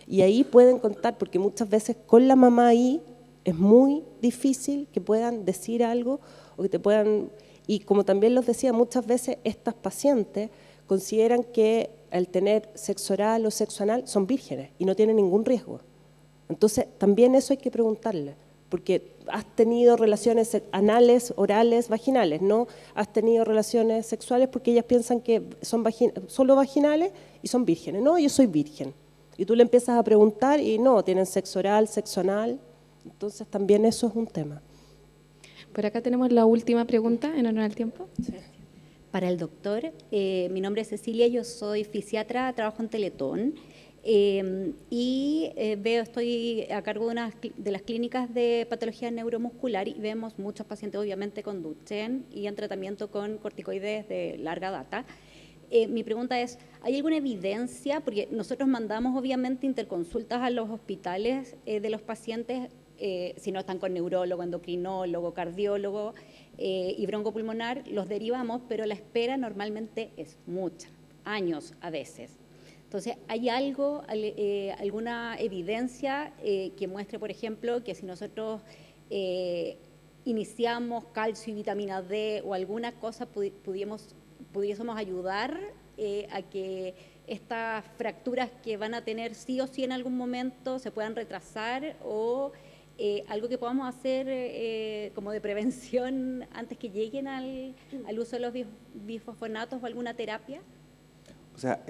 Y ahí pueden contar, porque muchas veces con la mamá ahí es muy difícil que puedan decir algo o que te puedan... Y como también los decía, muchas veces estas pacientes consideran que al tener sexo oral o sexo anal son vírgenes y no tienen ningún riesgo. Entonces, también eso hay que preguntarle, porque has tenido relaciones anales, orales, vaginales, no has tenido relaciones sexuales porque ellas piensan que son solo vaginales y son vírgenes. No, yo soy virgen. Y tú le empiezas a preguntar y no, tienen sexo oral, sexo anal. Entonces, también eso es un tema. Por acá tenemos la última pregunta en honor al tiempo. Sí. Para el doctor, mi nombre es Cecilia, yo soy fisiatra, trabajo en Teletón estoy a cargo de una de las clínicas de patología neuromuscular y vemos muchos pacientes obviamente con Duchenne y en tratamiento con corticoides de larga data. Mi pregunta es, ¿hay alguna evidencia? Porque nosotros mandamos obviamente interconsultas a los hospitales de los pacientes, si no están con neurólogo, endocrinólogo, cardiólogo y broncopulmonar, los derivamos, pero la espera normalmente es mucha, años a veces. Entonces, ¿hay alguna evidencia que muestre, por ejemplo, que si nosotros iniciamos calcio y vitamina D o alguna cosa pudiésemos ayudar a que estas fracturas que van a tener sí o sí en algún momento se puedan retrasar o algo que podamos hacer como de prevención antes que lleguen al uso de los bifosfonatos o alguna terapia? O sea,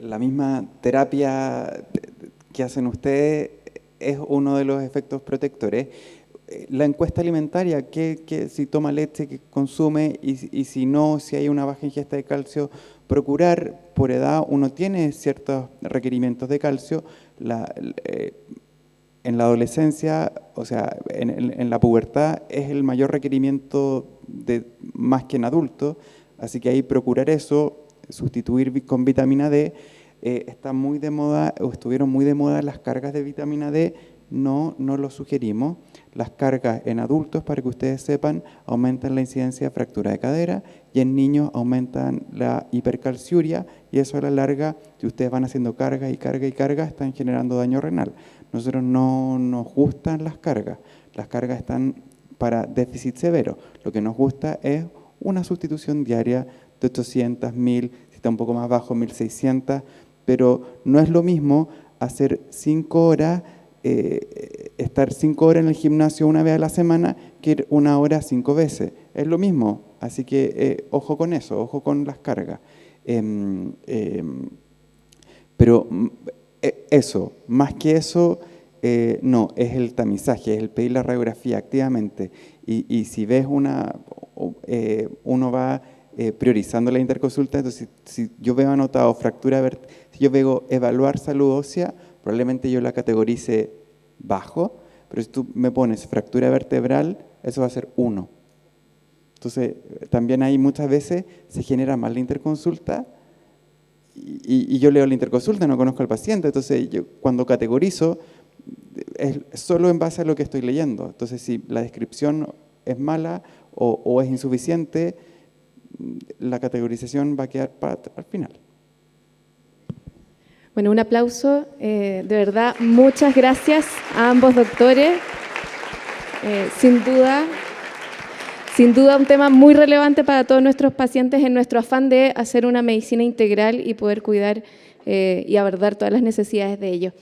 la misma terapia que hacen ustedes es uno de los efectos protectores. La encuesta alimentaria, si toma leche, que consume, y si no, si hay una baja ingesta de calcio, procurar por edad, uno tiene ciertos requerimientos de calcio. En la adolescencia, o sea, en la pubertad, es el mayor requerimiento más que en adultos, así que ahí procurar eso, sustituir con vitamina D. Está muy de moda, o estuvieron muy de moda las cargas de vitamina D, no lo sugerimos. Las cargas en adultos, para que ustedes sepan, aumentan la incidencia de fractura de cadera y en niños aumentan la hipercalciuria y eso a la larga, si ustedes van haciendo carga y carga y carga, están generando daño renal. Nosotros no nos gustan las cargas están para déficit severo. Lo que nos gusta es una sustitución diaria de 800, 1000, si está un poco más bajo, 1600, pero no es lo mismo hacer 5 horas, estar 5 horas en el gimnasio una vez a la semana que ir 1 hora 5 veces. Es lo mismo, así que ojo con eso, ojo con las cargas. Pero eso, más que eso, no, es el tamizaje, es el pedir la radiografía activamente. Y si ves uno va priorizando la interconsulta, entonces si yo veo anotado fractura, si yo veo evaluar salud ósea, probablemente yo la categorice bajo, pero si tú me pones fractura vertebral, eso va a ser 1. Entonces, también ahí muchas veces se genera mal la interconsulta y yo leo la interconsulta, no conozco al paciente, entonces yo cuando categorizo es solo en base a lo que estoy leyendo. Entonces, si la descripción es mala o es insuficiente, la categorización va a quedar al final. Bueno, un aplauso, de verdad, muchas gracias a ambos doctores. Sin duda un tema muy relevante para todos nuestros pacientes en nuestro afán de hacer una medicina integral y poder cuidar y abordar todas las necesidades de ellos.